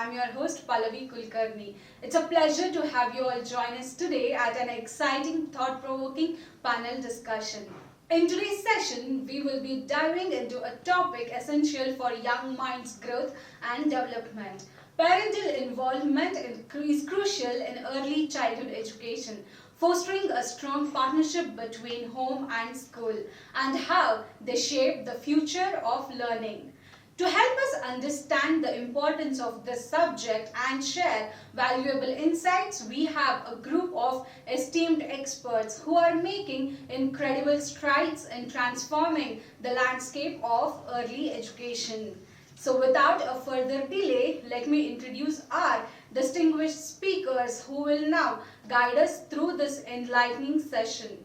I'm your host Pallavi Kulkarni. It's a pleasure to have you all join us today at an exciting, thought-provoking panel discussion. In today's session, we will be diving into a topic essential for young minds' growth and development. Parental involvement is crucial in early childhood education, fostering a strong partnership between home and school, and how they shape the future of learning. To help us understand the importance of this subject and share valuable insights, we have a group of esteemed experts who are making incredible strides in transforming the landscape of early education. So without a further delay, let me introduce our distinguished speakers who will now guide us through this enlightening session.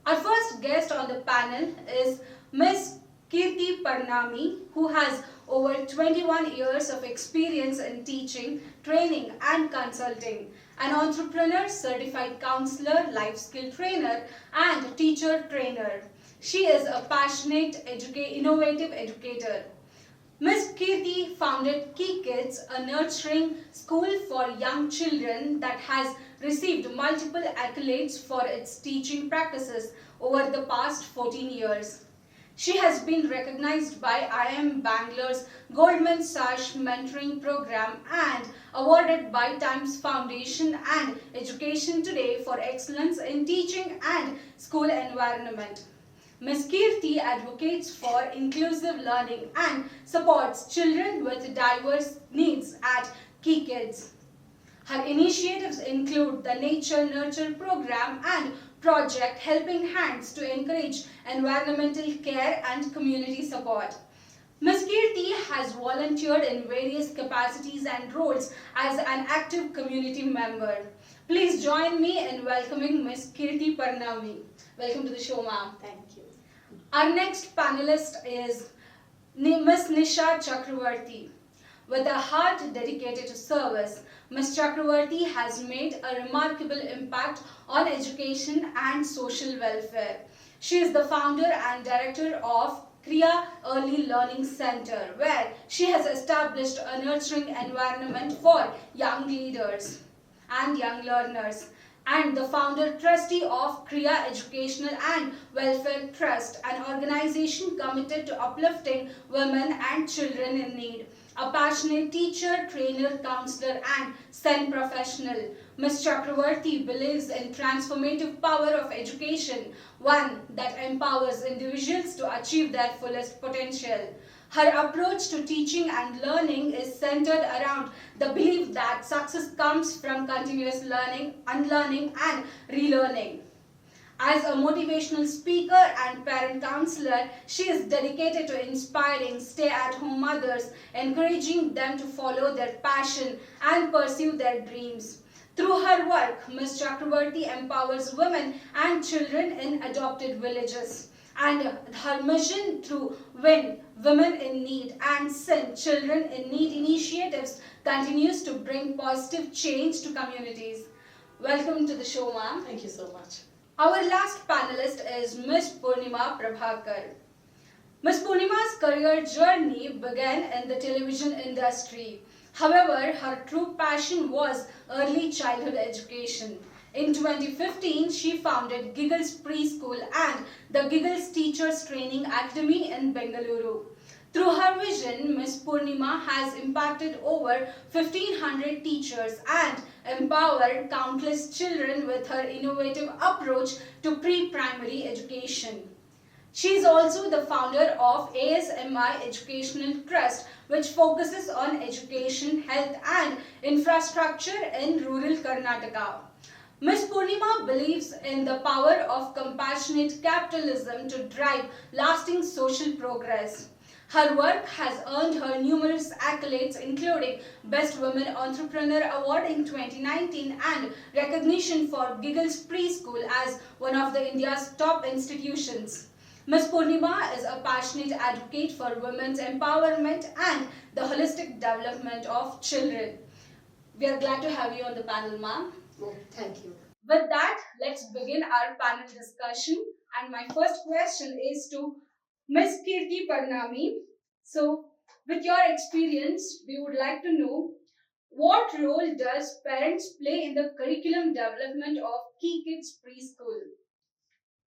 Our first guest on the panel is Ms. Kirti Parnami, who has over 21 years of experience in teaching, training and consulting, an entrepreneur, certified counselor, life skill trainer and teacher trainer. She is a passionate, innovative educator. Ms. Kirti founded KEYKIDZ, a nurturing school for young children that has received multiple accolades for its teaching practices over the past 14 years. She has been recognized by IIM Bangalore's Goldman Sachs Mentoring Program and awarded by Times Foundation and Education Today for excellence in teaching and school environment. Ms. Kirti advocates for inclusive learning and supports children with diverse needs at KEYKIDZ. Her initiatives include the Nature Nurture program and project Helping Hands to encourage environmental care and community support. Ms. Kirti has volunteered in various capacities and roles as an active community member. Please join me in welcoming Ms. Kirti Parnami. Welcome to the show, ma'am. Thank you. Our next panelist is Ms. Nisha Chakravarti. With a heart dedicated to service, Ms. Chakravarti has made a remarkable impact on education and social welfare. She is the founder and director of Kriyaa Early Learning Center, where she has established a nurturing environment for young leaders and young learners, and the founder trustee of Kriyaa Educational and Welfare Trust, an organization committed to uplifting women and children in need. A passionate teacher, trainer, counselor and SEN professional, Ms. Chakravarti believes in transformative power of education, one that empowers individuals to achieve their fullest potential. Her approach to teaching and learning is centered around the belief that success comes from continuous learning, unlearning and relearning. As a motivational speaker and parent counselor, she is dedicated to inspiring stay-at-home mothers, encouraging them to follow their passion and pursue their dreams. Through her work, Ms. Chakravarti empowers women and children in adopted villages, and her mission through WIN, Women in Need, and SIN, Children in Need initiatives continues to bring positive change to communities. Welcome to the show, ma'am. Thank you so much. Our last panelist is Ms. Purnima Prabhakar. Ms. Purnima's career journey began in the television industry. However, her true passion was early childhood education. In 2015, she founded Gigglezz Preschool and the Gigglezz Teachers Training Academy in Bangalore. Through her vision, Ms. Purnima has impacted over 1,500 teachers and empowered countless children with her innovative approach to pre-primary education. She is also the founder of ASMI Educational Trust, which focuses on education, health and infrastructure in rural Karnataka. Ms. Purnima believes in the power of compassionate capitalism to drive lasting social progress. Her work has earned her numerous accolades, including Best Women Entrepreneur Award in 2019 and recognition for Gigglezz Preschool as one of India's top institutions. Ms. Purnima is a passionate advocate for women's empowerment and the holistic development of children. We are glad to have you on the panel, ma'am. Oh, thank you. With that, let's begin our panel discussion. And my first question is to Ms. Kirti Parnami. So, With your experience, we would like to know what role does parents play in the curriculum development of KEYKIDZ preschool?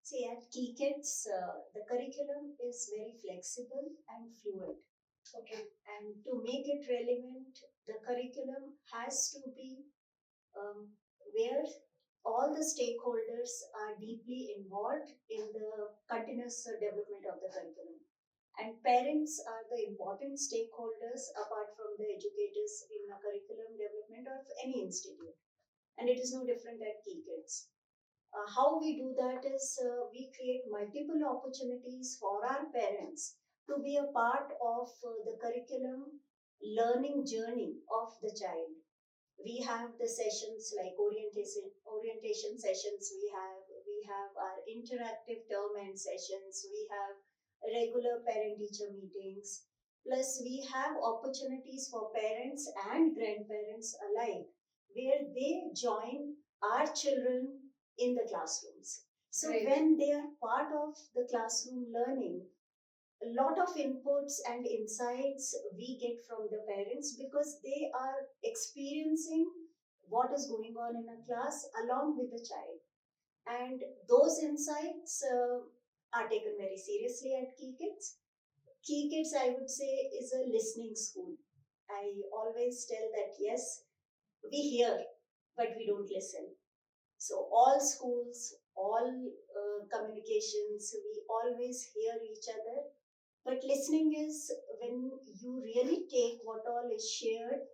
See, at KEYKIDZ, the curriculum is very flexible and fluid. Okay. And to make it relevant, the curriculum has to be where all the stakeholders are deeply involved in the continuous development of the curriculum. And parents are the important stakeholders apart from the educators in the curriculum development of any institute. And it is no different at KEYKIDZ. How we do that is we create multiple opportunities for our parents to be a part of the curriculum learning journey of the child. We have the sessions like orientation sessions. We have our interactive term end sessions. We have regular parent teacher meetings. Plus, we have opportunities for parents and grandparents alike, where they join our children in the classrooms. So Great. when they are part of the classroom learning, a lot of inputs and insights we get from the parents because they are experiencing what is going on in a class along with the child. And those insights are taken very seriously at KEYKIDZ. KEYKIDZ, I would say, is a listening school. I always tell that yes, we hear, but we don't listen. So all schools, all communications, we always hear each other. But listening is when you really take what all is shared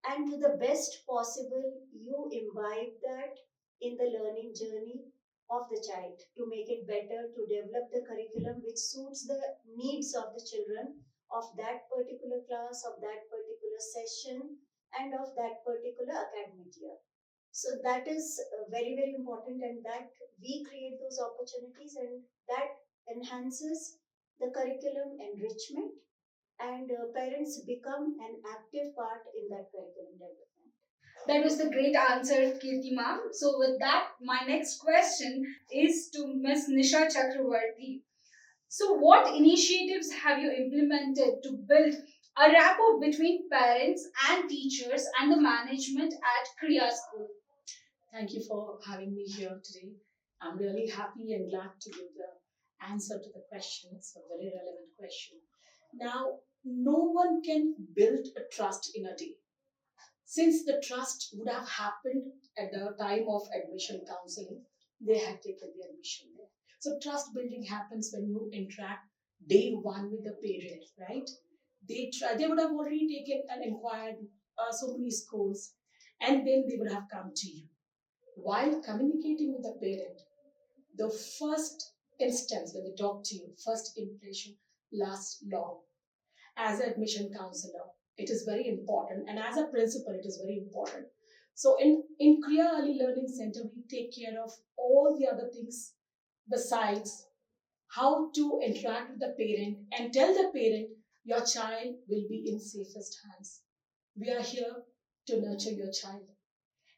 and to the best possible, you imbibe that in the learning journey of the child to make it better, to develop the curriculum which suits the needs of the children of that particular class, of that particular session, and of that particular academic year. So that is very, very important, and that we create those opportunities, and that enhances the curriculum enrichment, and parents become an active part in that curriculum development. That was the great answer, Kirti ma'am. So with that, my next question is to Ms. Nisha Chakravarti. So what initiatives have you implemented to build a rapport between parents and teachers and the management at Kriyaa School? Thank you for having me here today. I'm really happy and glad to give the answer to the question. It's a very relevant question. Now, no one can build a trust in a day. Since the trust would have happened at the time of admission counseling, they had taken the admission there. So trust building happens when you interact day one with the parent, right? They would have already taken and inquired so many schools, and then they would have come to you. While communicating with the parent, the first instance when they talk to you, first impression lasts long. As an admission counselor, it is very important, and as a principal, it is very important. So in Kriyaa Early Learning Center, we take care of all the other things besides how to interact with the parent and tell the parent your child will be in safest hands. We are here to nurture your child.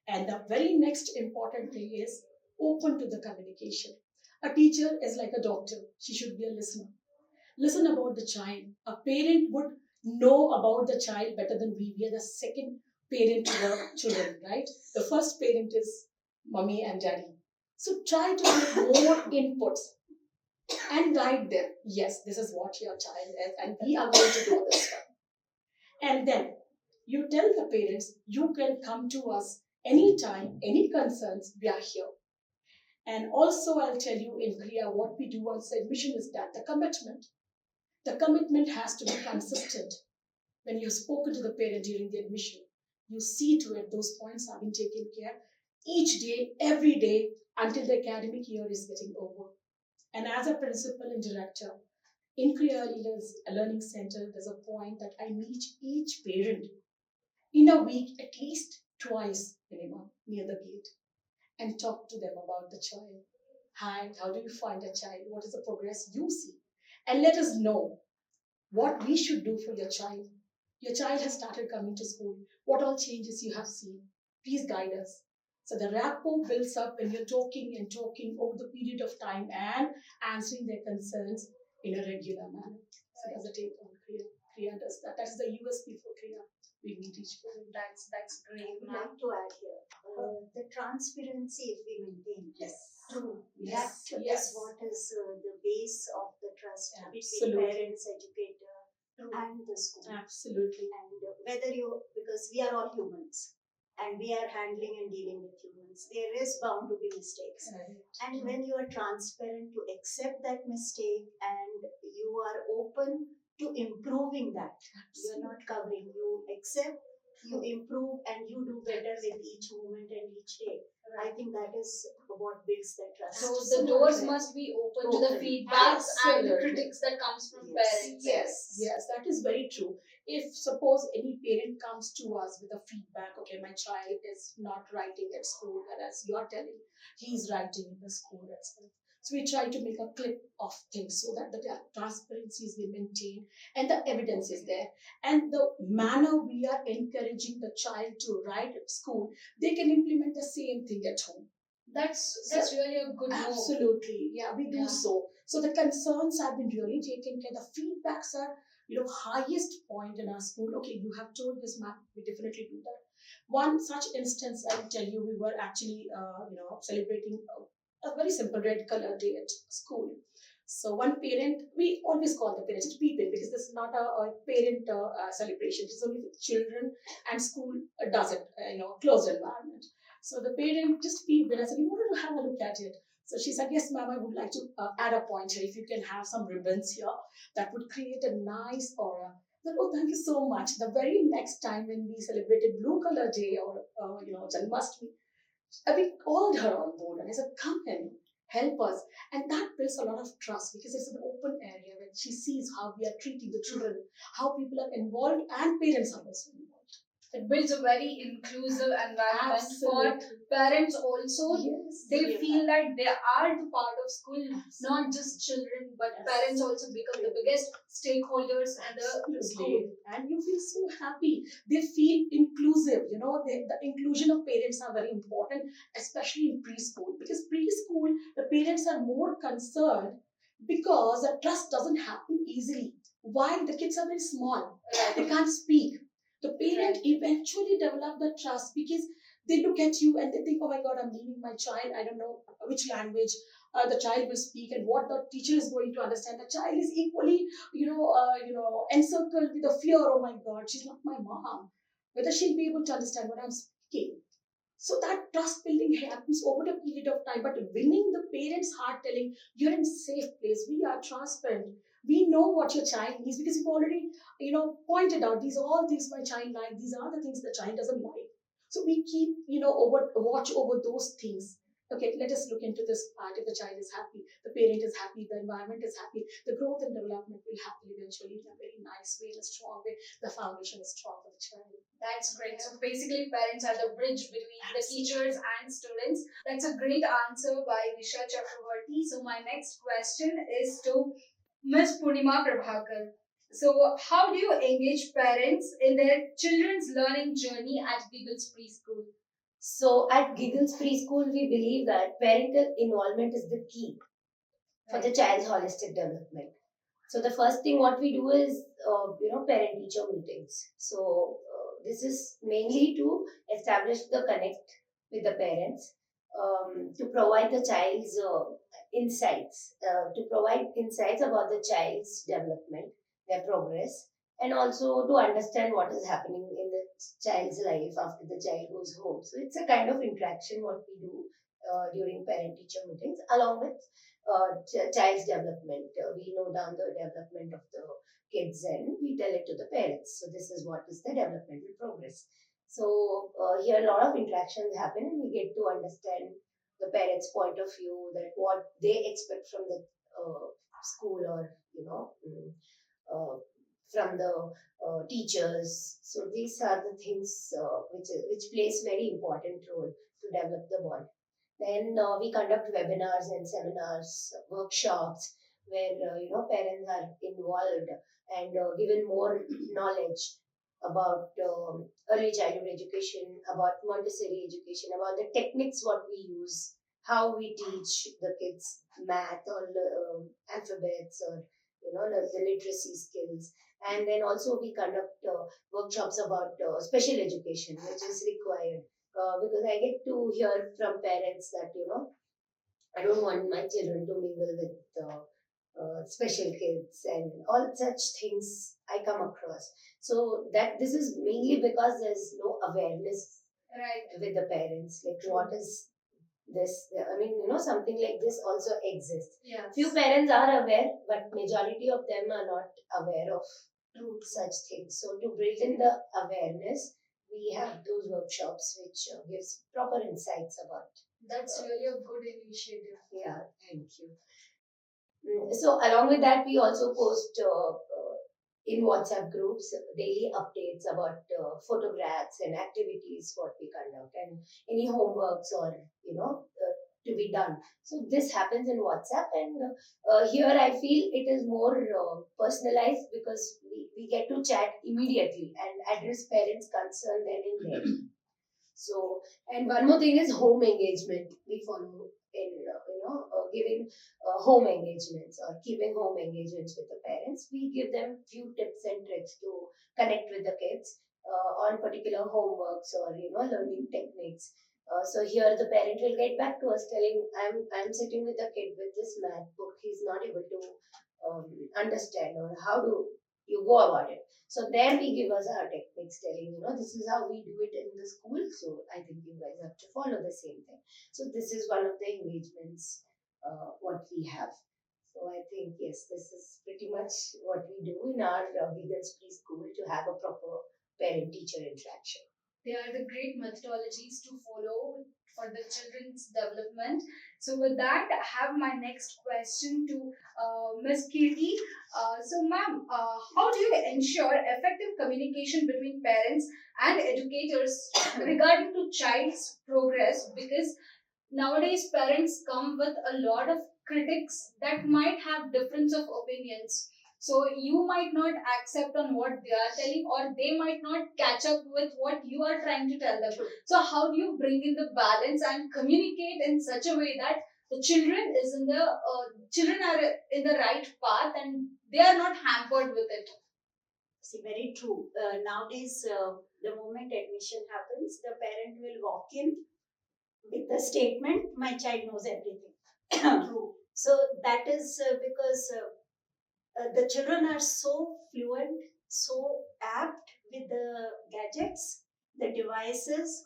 And the very next important thing is open to the communication. A teacher is like a doctor. She should be a listener. Listen about the child. A parent would know about the child better than we. We are the second parent to the children, right? The first parent is mommy and daddy. So try to get more inputs and guide them. Yes, this is what your child is, and we are going to do this one. And then you tell the parents, you can come to us anytime, any concerns, we are here. And also, I'll tell you in Kriyaa what we do once the admission is done, the commitment. The commitment has to be consistent. When you've spoken to the parent during the admission, you see to it those points are being taken care each day, every day, until the academic year is getting over. And as a principal and director, in Kriyaa Learning Center, there's a point that I meet each parent in a week at least twice minimum near the gate and talk to them about the child. Hi, how do you find a child? What is the progress you see? And let us know what we should do for your child. Your child has started coming to school. What all changes you have seen? Please guide us. So the rapport builds up when you're talking and talking over the period of time and answering their concerns in a regular manner. So that's a take on Kriyaa. Kriyaa does that. That is the USP for Kriyaa. We meet each parent. That's I great, would ma'am. like to add here the transparency if we maintain. Yes. True. Yes. That Yes. is what is the base of the trust between Absolutely. parents, educator, and the school. Absolutely. And whether you, because we are all humans and we are handling and dealing with humans, there is bound to be mistakes. Right. And when you are transparent to accept that mistake and you are open to improving that, you are not covering, you accept, you improve, and you do better with each moment and each day. I think that is what builds that trust. So the doors Absolutely. must be open to the Open. feedbacks and the Absolutely. critics that comes from Yes. parents. Yes, that is very true. If suppose any parent comes to us with a feedback, okay, my child is not writing at school, whereas you are telling he's writing in the school itself. So we try to make a clip of things so that the transparency is being maintained and the evidence is there. And the manner we are encouraging the child to write at school, they can implement the same thing at home. That's really a good move. Absolutely, yeah, we do Yeah. so. So the concerns have been really taken care. The feedbacks are, highest point in our school. Okay, you have told this, ma'am, we definitely do that. One such instance, I'll tell you, we were actually, celebrating a very simple red color day at school. So one parent, we always call the parents people because this is not a parent celebration. It's only for children, and school does it, closed environment. So the parent just peeped and I said, you wanted to have a look at it. So she said, yes, ma'am, I would like to add a point here. If you can have some ribbons here, that would create a nice aura. I said, oh, thank you so much. The very next time when we celebrated Blue Color Day or, Janmashtami, we called her on board and I said, come in, help us. And that builds a lot of trust because it's an open area where she sees how we are treating the children, how people are involved and parents are also involved. It builds a very inclusive environment for Absolutely. parents also. Yes. They feel that they are the part of school, not just children, but Yes. parents also become the biggest stakeholders in the school. And you feel so happy. They feel inclusive. The inclusion of parents are very important, especially in preschool. Because preschool, the parents are more concerned because the trust doesn't happen easily. Why? The kids are very small. They can't speak. The parent eventually develop the trust because they look at you and they think, oh my God, I'm leaving my child. I don't know which language the child will speak and what the teacher is going to understand. The child is equally, encircled with the fear. Oh my God, she's not my mom. Whether she'll be able to understand what I'm speaking. So that trust building happens over a period of time, but winning the parents' heart, telling you're in a safe place, we are transparent, we know what your child needs because you've already, pointed out these are all things my child likes, these are the things the child doesn't like. So we keep, watch over those things. Okay, let us look into this part. If the child is happy, the parent is happy, the environment is happy, the growth and development will happen eventually in a very nice way, in a strong way. The foundation is strong for the child. That's great. So basically, parents are the bridge between the teachers and students. That's a great answer by Nisha Chakravarti. So my next question is to Ms. Purnima Prabhakar. So how do you engage parents in their children's learning journey at Gigglezz Preschool? So at Gigglezz Preschool, we believe that parental involvement is the key for the child's holistic development. So the first thing what we do is, parent-teacher meetings. So this is mainly to establish the connect with the parents, to provide the child's insights, about the child's development, their progress, and also to understand what is happening in the child's life after the child goes home. So it's a kind of interaction what we do during parent-teacher meetings, along with child's development. We know down the development of the kids and we tell it to the parents. So this is what is the developmental progress. So here a lot of interactions happen and we get to understand the parents' point of view, that what they expect from the school or from the teachers. So these are the things which plays very important role to develop the bond. Then we conduct webinars and seminars, workshops where parents are involved and given more knowledge about early childhood education, about Montessori education, about the techniques what we use, how we teach the kids math or alphabets or the literacy skills. And then also we conduct workshops about special education, which is required. Because I get to hear from parents that, I don't want my children to mingle with special kids and all such things I come across. So that this is mainly because there's no awareness Right. with the parents. Like what is this? I mean, something like this also exists. Yes. Few parents are aware, but majority of them are not aware of such things. So to build in the awareness, we have those workshops which gives proper insights about. That's really a good initiative. Yeah, thank you. So along with that, we also post in WhatsApp groups daily updates about photographs and activities what we conduct and any homeworks or to be done. So this happens in WhatsApp, and here I feel it is more personalized because we get to chat immediately and address parents' concern then and there. So, and one more thing is home engagement. We follow in giving home engagements or keeping home engagements with the parents. We give them few tips and tricks to connect with the kids on particular homeworks or learning techniques. So here the parent will get back to us telling, I'm sitting with the kid with this math book. He's not able to understand, or how do you go about it. So there we give us our techniques, telling, this is how we do it in the school. So I think you guys have to follow the same thing. So this is one of the engagements what we have. So I think, yes, this is pretty much what we do in our Gigglezz preschool to have a proper parent-teacher interaction. They are the great methodologies to follow for the children's development. So with that, I have my next question to Ms. Kirti. So ma'am, how do you ensure effective communication between parents and educators regarding to child's progress? Because nowadays parents come with a lot of critics that might have difference of opinions. So you might not accept on what they are telling, or they might not catch up with what you are trying to tell them. So how do you bring in the balance and communicate in such a way that the children is in the children are in the right path and they are not hampered with it? See, very true. Nowadays, the moment admission happens, the parent will walk in with the statement, my child knows everything. True. So that is because the children are so fluent, so apt with the gadgets, the devices,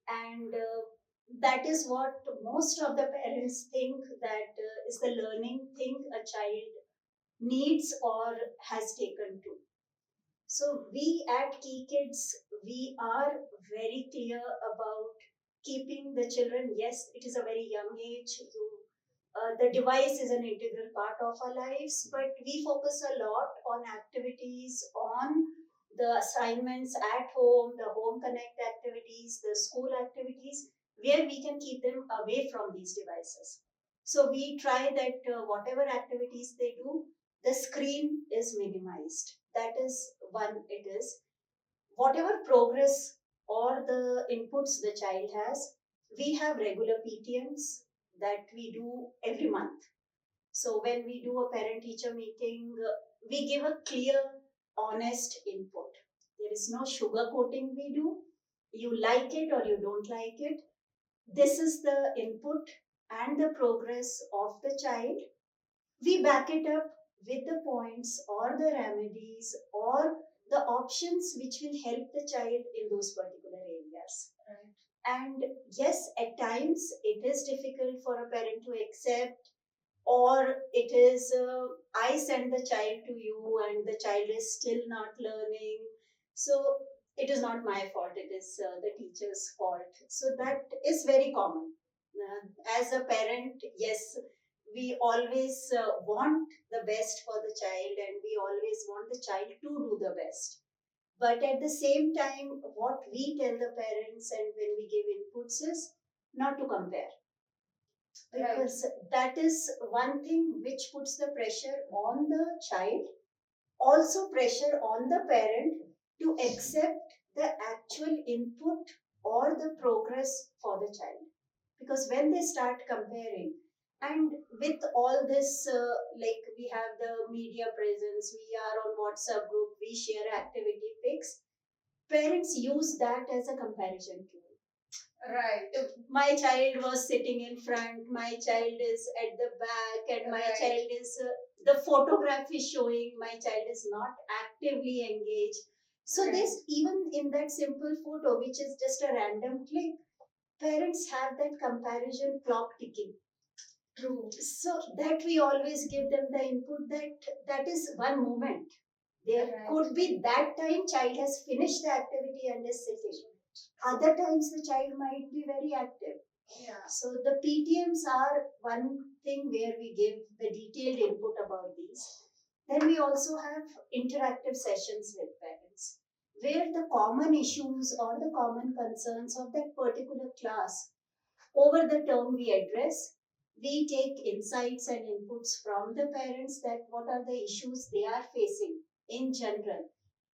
and that is what most of the parents think that is the learning thing a child needs or has taken to. So we at KEYKIDZ, we are very clear about keeping the children. Yes, it is a very young age. The device is an integral part of our lives, but we focus a lot on activities, on the assignments at home, the home connect activities, the school activities, where we can keep them away from these devices. So we try that whatever activities they do, the screen is minimized. That is one it is. Whatever progress or the inputs the child has, we have regular PTMs that we do every month. So when we do a parent-teacher meeting, we give a clear, honest input. There is no sugarcoating we do. You like it or you don't like it. This is the input and the progress of the child. We back it up with the points or the remedies or the options which will help the child in those particular areas. Right. And yes, at times it is difficult for a parent to accept, or it is I send the child to you and the child is still not learning. So it is not my fault, it is the teacher's fault. So that is very common. As a parent, yes, we always want the best for the child and we always want the child to do the best. But at the same time, what we tell the parents and when we give inputs is not to compare. Because that is one thing which puts the pressure on the child, also pressure on the parent to accept the actual input or the progress for the child. Because when they start comparing, And with all this, like we have the media presence, we are on WhatsApp group, we share activity pics. Parents use that as a comparison tool. Right. If my child was sitting in front, my child is at the back, and my Right. child is, the photograph is showing my child is not actively engaged. So Right. this, even in that simple photo, which is just a random click, parents have that comparison clock ticking. True. So that we always give them the input that that is one moment. There Right. could be that time child has finished the activity and is sitting. Other times the child might be very active. Yeah. So the PTMs are one thing where we give the detailed input about these. Then we also have interactive sessions with parents where the common issues or the common concerns of that particular class over the term we address. We take insights and inputs from the parents that what are the issues they are facing in general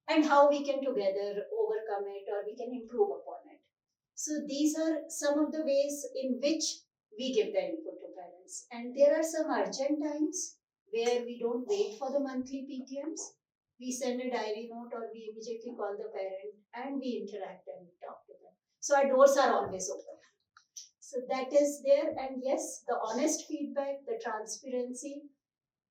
and how we can together overcome it or we can improve upon it. So these are some of the ways in which we give the input to parents. And there are some urgent times where we don't wait for the monthly PTMs. We send a diary note or we immediately call the parent and we interact and talk to them. So our doors are always open. So that is there. And yes, the honest feedback, the transparency,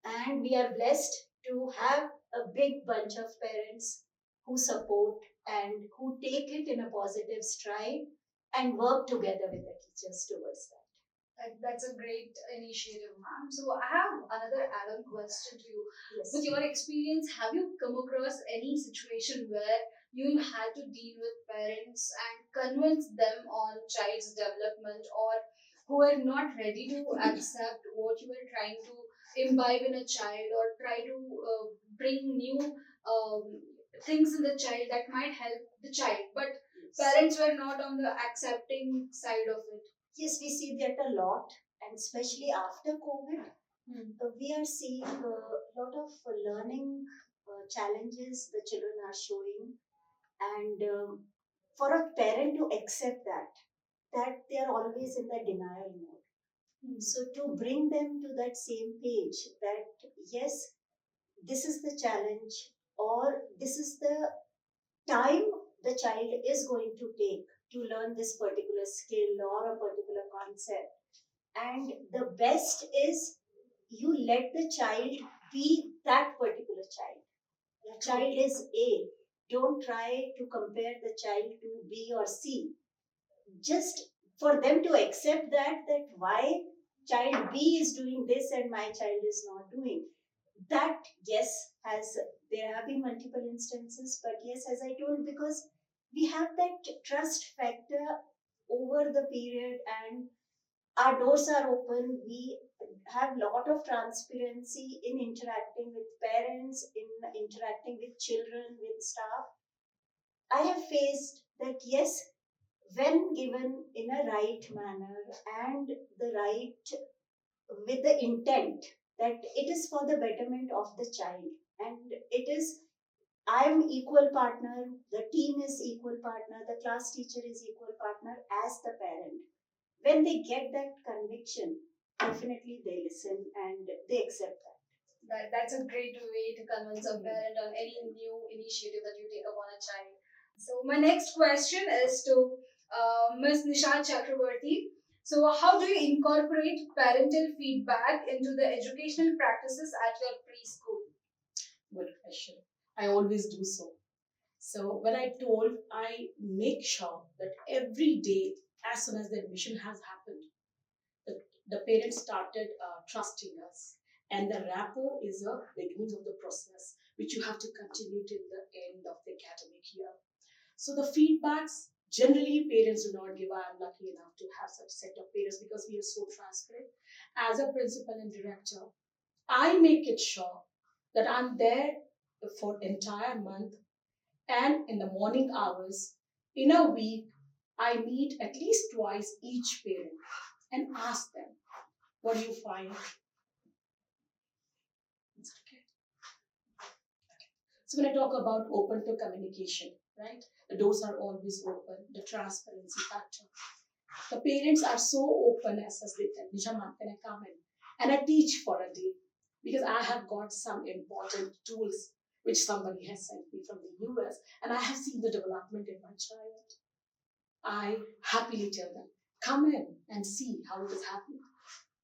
and we are blessed to have a big bunch of parents who support and who take it in a positive stride and work together with the teachers towards that. That's a great initiative, ma'am. So I have another add-on question to you. Yes. With your experience, have you come across any situation where you had to deal with parents and convince them on child's development, or who were not ready to accept what you were trying to imbibe in a child, or try to bring new things in the child that might help the child, but parents were not on the accepting side of it? Yes, we see that a lot, and especially after COVID, we are seeing a lot of learning challenges the children are showing, and for a parent to accept that they are always in the denial mode. So to bring them to that same page, that yes, this is the challenge, or this is the time the child is going to take to learn this particular skill or a particular concept. And the best is you let the child be that particular child. The child is A. Don't try to compare the child to B or C. Just for them to accept that why child B is doing this and my child is not doing that. Yes, has there have been multiple instances, but yes, as I told, because we have that trust factor over the period and our doors are open. We have lot of transparency in interacting with parents, in interacting with children, with staff. I have faced that yes, when given in a right manner and the right, with the intent that it is for the betterment of the child, and it is, I am equal partner, the team is equal partner, the class teacher is equal partner as the parent. When they get that conviction, definitely they listen and they accept that. That's a great way to convince a parent on any new initiative that you take upon a child. So my next question is to Ms. Nisha Chakraborty. So how do you incorporate parental feedback into the educational practices at your preschool? Good question. I always do so. So when I told, I make sure that every day, as soon as the admission has happened, the parents started trusting us. And the rapport is a beginning of the process, which you have to continue till the end of the academic year. So the feedbacks, generally parents do not give. I am lucky enough to have such set of parents because we are so transparent. As a principal and director, I make it sure that I'm there for entire month, and in the morning hours in a week I meet at least twice each parent and ask them, what do you find? It's okay. So when I talk about open to communication, right? The doors are always open, the transparency factor. The parents are so open as they tell, Nisha ma'am, can I come in? And I teach for a day because I have got some important tools which somebody has sent me from the US, and I have seen the development in my child. I happily tell them, come in and see how it is happening.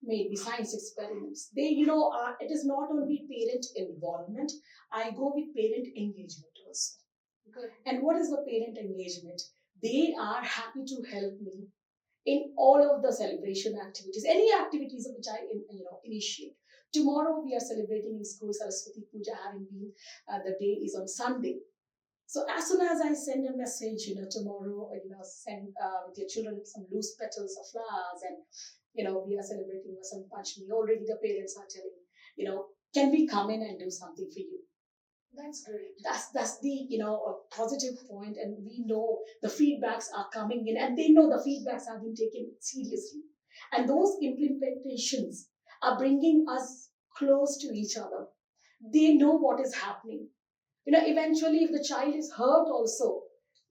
Maybe science experiments. It is not only parent involvement, I go with parent engagement also. Good. And what is the parent engagement? They are happy to help me in all of the celebration activities, any activities which I initiate. Tomorrow we are celebrating in school Saraswati Puja, having been the day is on Sunday. So as soon as I send a message, tomorrow, send with your children some loose petals of flowers, and we are celebrating Vasant Panchami. Already the parents are telling, can we come in and do something for you? That's great. That's the a positive point, and we know the feedbacks are coming in, and they know the feedbacks have been taken seriously, and those implementations are bringing us close to each other. They know what is happening. Eventually, if the child is hurt, also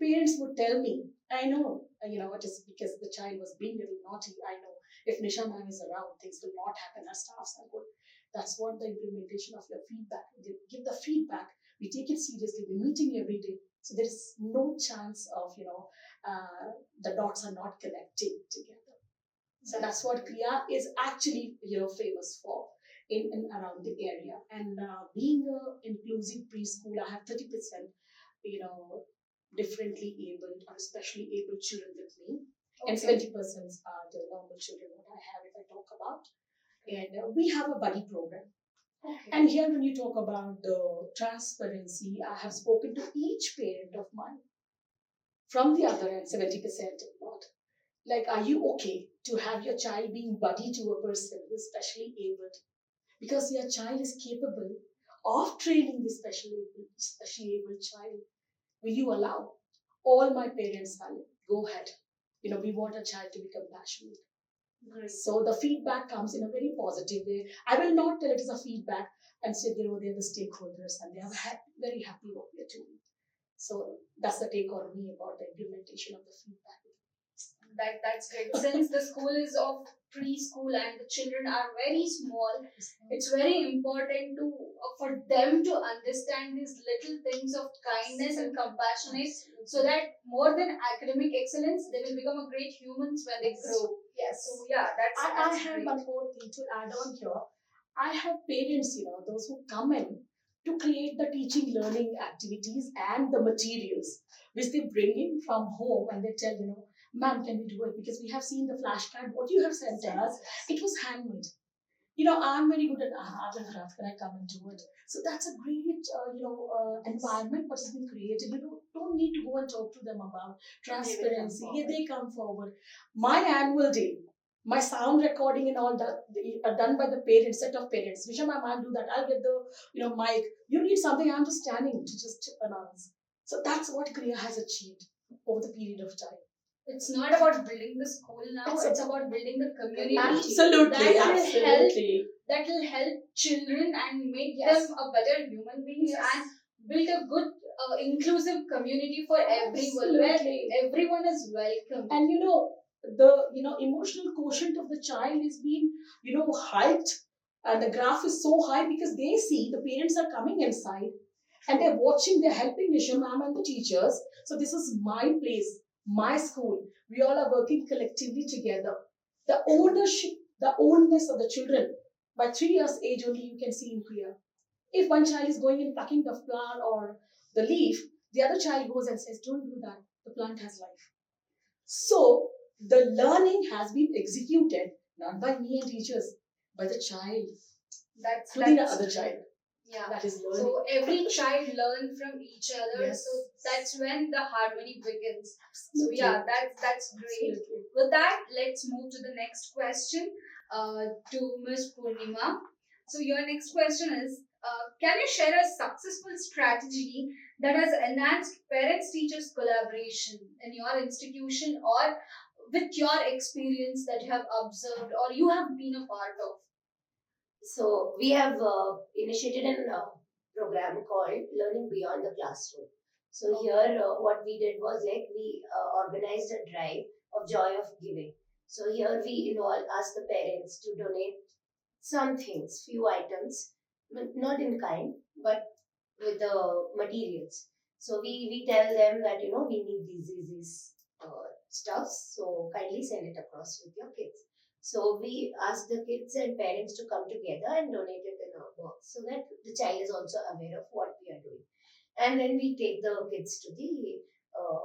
parents would tell me, I know, it is because the child was being a little naughty. I know if Nisha ma'am is around, things will not happen. Our staffs are good. That's what the implementation of your feedback. They give the feedback. We take it seriously. We're meeting every day. So there is no chance of, the dots are not connecting together. So that's what Kriyaa is actually, famous for in and around the area. And being an inclusive preschool, I have 30%, differently abled or especially abled children with me. Okay. And 70% are the normal children that I have if I talk about. And we have a buddy program. Okay. And here when you talk about the transparency, I have spoken to each parent of mine. From the other end, 70% not. Like, are you okay to have your child being buddy to a person who is specially abled? Because your child is capable of training this specially able child. Will you allow? All my parents are like, go ahead. We want a child to be compassionate. Great. So the feedback comes in a very positive way. I will not tell it is a feedback and say, they're the stakeholders and they are very happy what we are doing. So that's the take on me about the implementation of the feedback. That's great. Since the school is of preschool and the children are very small, it's very important for them to understand these little things of kindness and compassionate, so that more than academic excellence, they will become a great humans when they grow. Yes. So yeah, I have one more thing to add on here. I have parents, those who come in to create the teaching learning activities and the materials which they bring in from home, and they tell, ma'am, can we do it? Because we have seen the flashcard, what you have sent us, it was handmade. I'm very good at art and craft. Can I come and do it? So that's a great, environment what has been created. You don't need to go and talk to them about transparency. Yeah, they come forward. My annual day, my sound recording and all that are done by the parents, set of parents. Nisha ma'am, I'll do that. I'll get the, mic. You need something. I'm just standing to just announce. So that's what Kriyaa has achieved over the period of time. It's not about building the school now, it's about building the community. Absolutely. That will help children and make them a better human beings, and build a good inclusive community for everyone, where everyone is welcome. And the emotional quotient of the child is being hyped, and the graph is so high because they see the parents are coming inside and they're watching, they're helping Nisha ma'am and the teachers. So this is my place, my school. We all are working collectively together. The ownership, the ownness of the children, by 3 years age only you can see in Kriyaa. If one child is going and plucking the flower or the leaf, the other child goes and says, don't do that, the plant has life. So the learning has been executed not by me and teachers, by the child. That's the other child. Yeah. That is learning. So every child learns from each other. Yes. So that's when the harmony begins. Absolutely. So yeah, that's great. Absolutely. With that, let's move to the next question to Ms. Purnima. So your next question is, can you share a successful strategy that has enhanced parents-teachers collaboration in your institution, or with your experience that you have observed or you have been a part of? So we have initiated a program called Learning Beyond the Classroom. So here what we did was we organized a drive of Joy of Giving. So here we ask the parents to donate some things, few items, not in kind, but with the materials. So we tell them that we need these stuffs. So kindly send it across with your kids. So we ask the kids and parents to come together and donate it in our box so that the child is also aware of what we are doing. And then we take the kids to the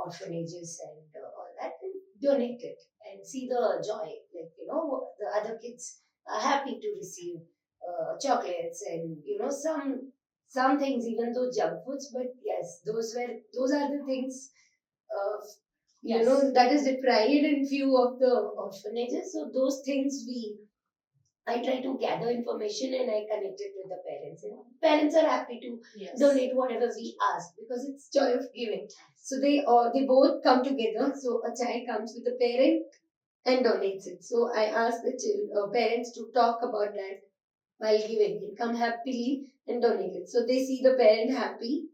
orphanages and all that and donate it and see the joy. Like, the other kids are happy to receive chocolates and, some things, even though junk foods, but yes, those are the things, that is deprived in few of the orphanages. So those things I try to gather information and I connect it with the parents. And parents are happy to donate whatever we ask because it's joy of giving. So they both come together. So a child comes with the parent and donates it. So I ask the parents to talk about that while giving it. Come happily and donate it. So they see the parent happy.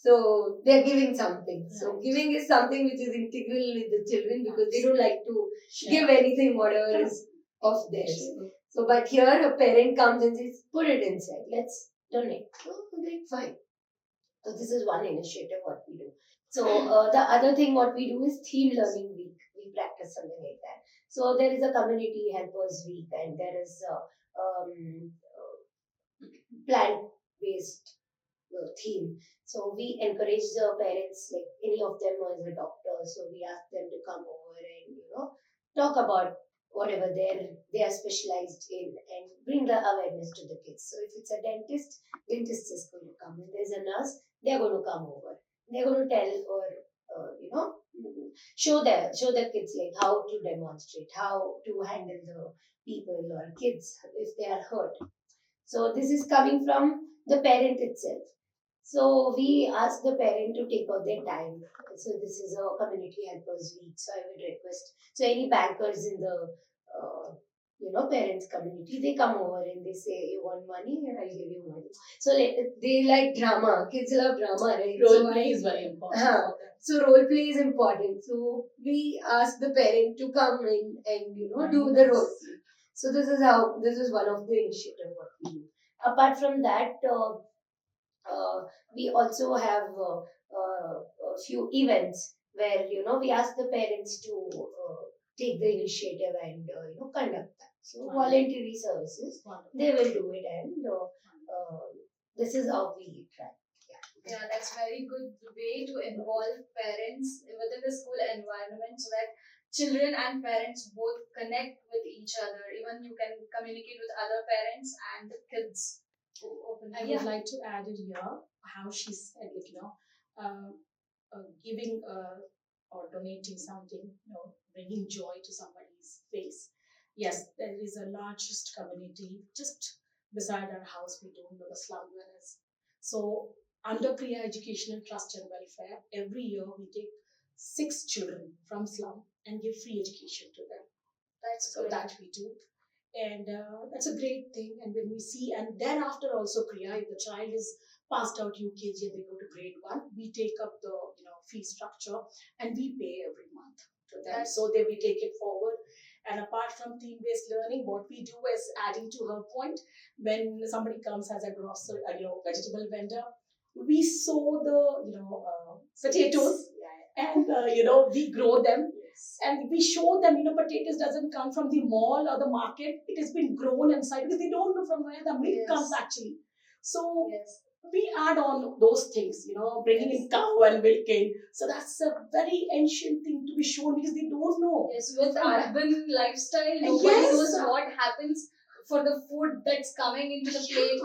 So they're giving something. Right. So giving is something which is integral with the children because they don't like to give anything whatever is of theirs. So, but here a parent comes and says, put it inside, let's donate. Oh, great, fine. So this is one initiative what we do. So the other thing what we do is theme learning week. We practice something like that. So there is a community helpers week and there is a plant-based theme. So we encourage the parents, like any of them is a doctor, so we ask them to come over and talk about whatever they are specialized in and bring the awareness to the kids. So if it's a dentist is going to come. If there's a nurse, they're going to come over. They're going to tell or show the kids like how to demonstrate, how to handle the people or kids if they are hurt. So this is coming from the parent itself. So we ask the parent to take out their time. So this is a community helpers week. So I would request. So any bankers in the parents community, they come over and they say, you want money? I'll give you money. So they like drama. Kids love drama, right? Role play is very important. So role play is important. So we ask the parent to come in and do the role play. So this is one of the initiatives what we do. Apart from that, we also have a few events where we ask the parents to take the initiative and conduct that. So voluntary services, they will do it, and this is how we try. Yeah, that's very good way to involve parents within the school environment so that children and parents both connect with each other. Even you can communicate with other parents and the kids. I would like to add it here how she said, giving or donating something, bringing joy to somebody's face. Yes, there is a largest community just beside our house. We don't know the slum dwellers. So under Kriyaa Educational Trust and Welfare, every year we take 6 children from slum and give free education to them. So that we do. And that's a great thing. And when we see, and then after also Kriyaa, if the child is passed out UKG and they go to grade 1, we take up the fee structure and we pay every month to them. So then we take it forward. And apart from theme-based learning, what we do is adding to her point, when somebody comes as a grocery, vegetable vendor, we sow the potatoes and we grow them. And we show them, potatoes doesn't come from the mall or the market. It has been grown inside because they don't know from where the milk comes actually. So we add on those things, bringing in cow and milk in. So that's a very ancient thing to be shown because they don't know. Yes, with urban lifestyle, nobody knows what happens for the food that's coming into the plate.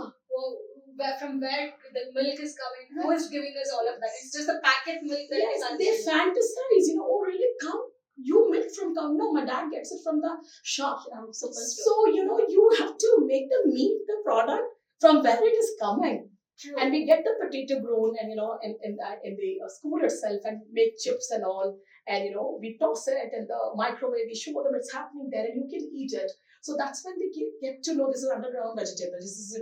From where the milk is coming, who is giving us all of that? It's just the packet milk that is they fantasize, oh really, come, you milk from cow? No, my dad gets it from the shop. So, you have to make the meat, the product from where it is coming. True. And we get the potato grown and, in the school itself and make chips and all. And, we toss it in the microwave, we show them it's happening there and you can eat it. So that's when they get to know this is underground vegetable. This is,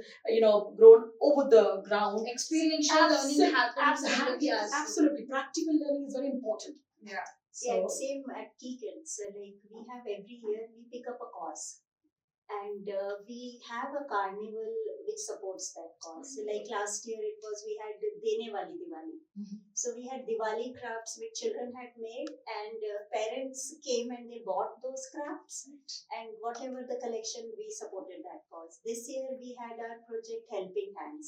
grown over the ground. Experiential learning happens. Absolutely. Practical learning is very important. Yeah. Yeah, So same at KEYKIDZ. Like we have every year, we pick up a cause, and we have a carnival which supports that cause. So like last year, it was we had Dene Wali Diwali. So we had Diwali crafts which children had made, and parents came and they bought those crafts, and whatever the collection, we supported that cause. This year we had our project Helping Hands.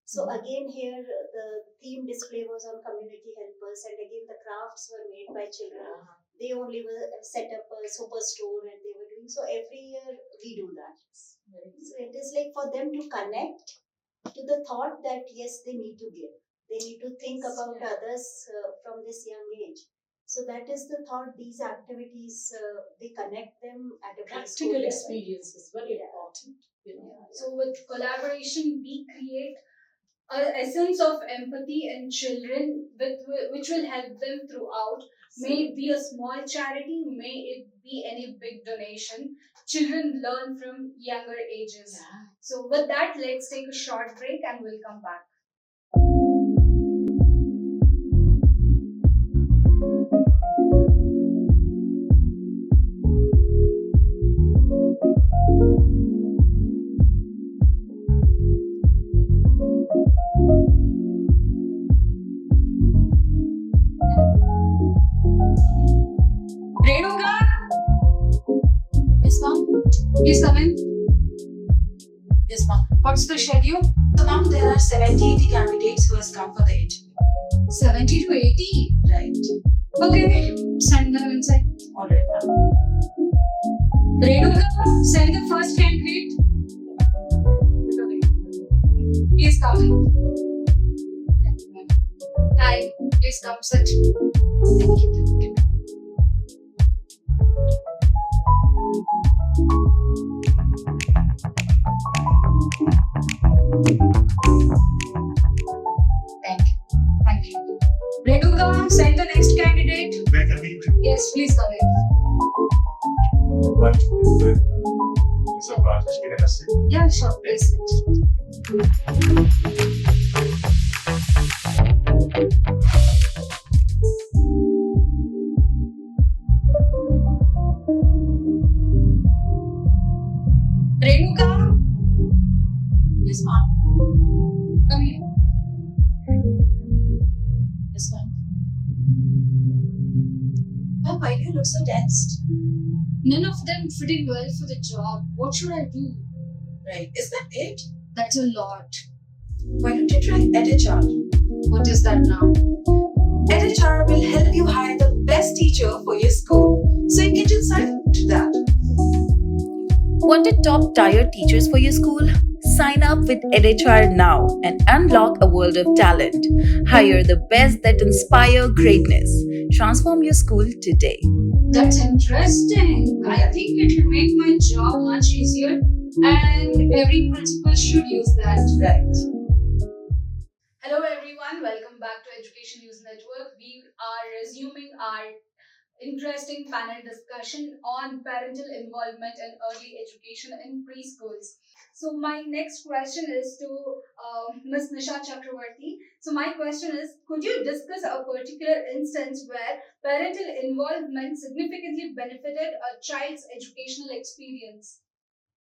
So again here the theme display was on community helpers, and again the crafts were made by children. They only were set up a superstore and they were doing so. Every year we do that. So it is like for them to connect to the thought that yes, they need to give. They need to think about others from this young age. So that is the thought. These activities they connect them at a preschool practical level. experience is very important. You know. So with collaboration, we create a essence of empathy in children which will help them throughout. May it be a small charity, may it be any big donation. Children learn from younger ages. Yeah. So with that, let's take a short break and we'll come back. Renuka? Yes, ma'am. Please come in. Yes, ma'am. What's the schedule? So, ma'am, there are 70-80 candidates who has come for the interview. 70 to 80. Right. Okay, send them inside. All right, ma'am. Renuka, send the first candidate. Please come in. Hi, please come sit. Thank you. Thank you. Renuka, send the next candidate. Where can we? Yes, please come in. What is the process? Can I say? Yeah, sure, please sit. Renuka, Yes, ma'am. come here. Yes, ma'am. Ma'am, why do you look so tensed? None of them fitting well for the job. What should I do? Right. Is that it? That's a lot. Why don't you try EdHR? What is that now? EdHR will help you hire the best teacher for your school. So you can just sign up to that. Wanted top tier teachers for your school? Sign up with EdHR now and unlock a world of talent. Hire the best that inspire greatness. Transform your school today. That's interesting. I think it will make my job much easier, and every principal should use that. Right. Hello everyone, welcome back to Education News Network. We are resuming our interesting panel discussion on parental involvement and early education in preschools. So my next question is to Ms. Nisha Chakravarti. So my question is, could you discuss a particular instance where parental involvement significantly benefited a child's educational experience?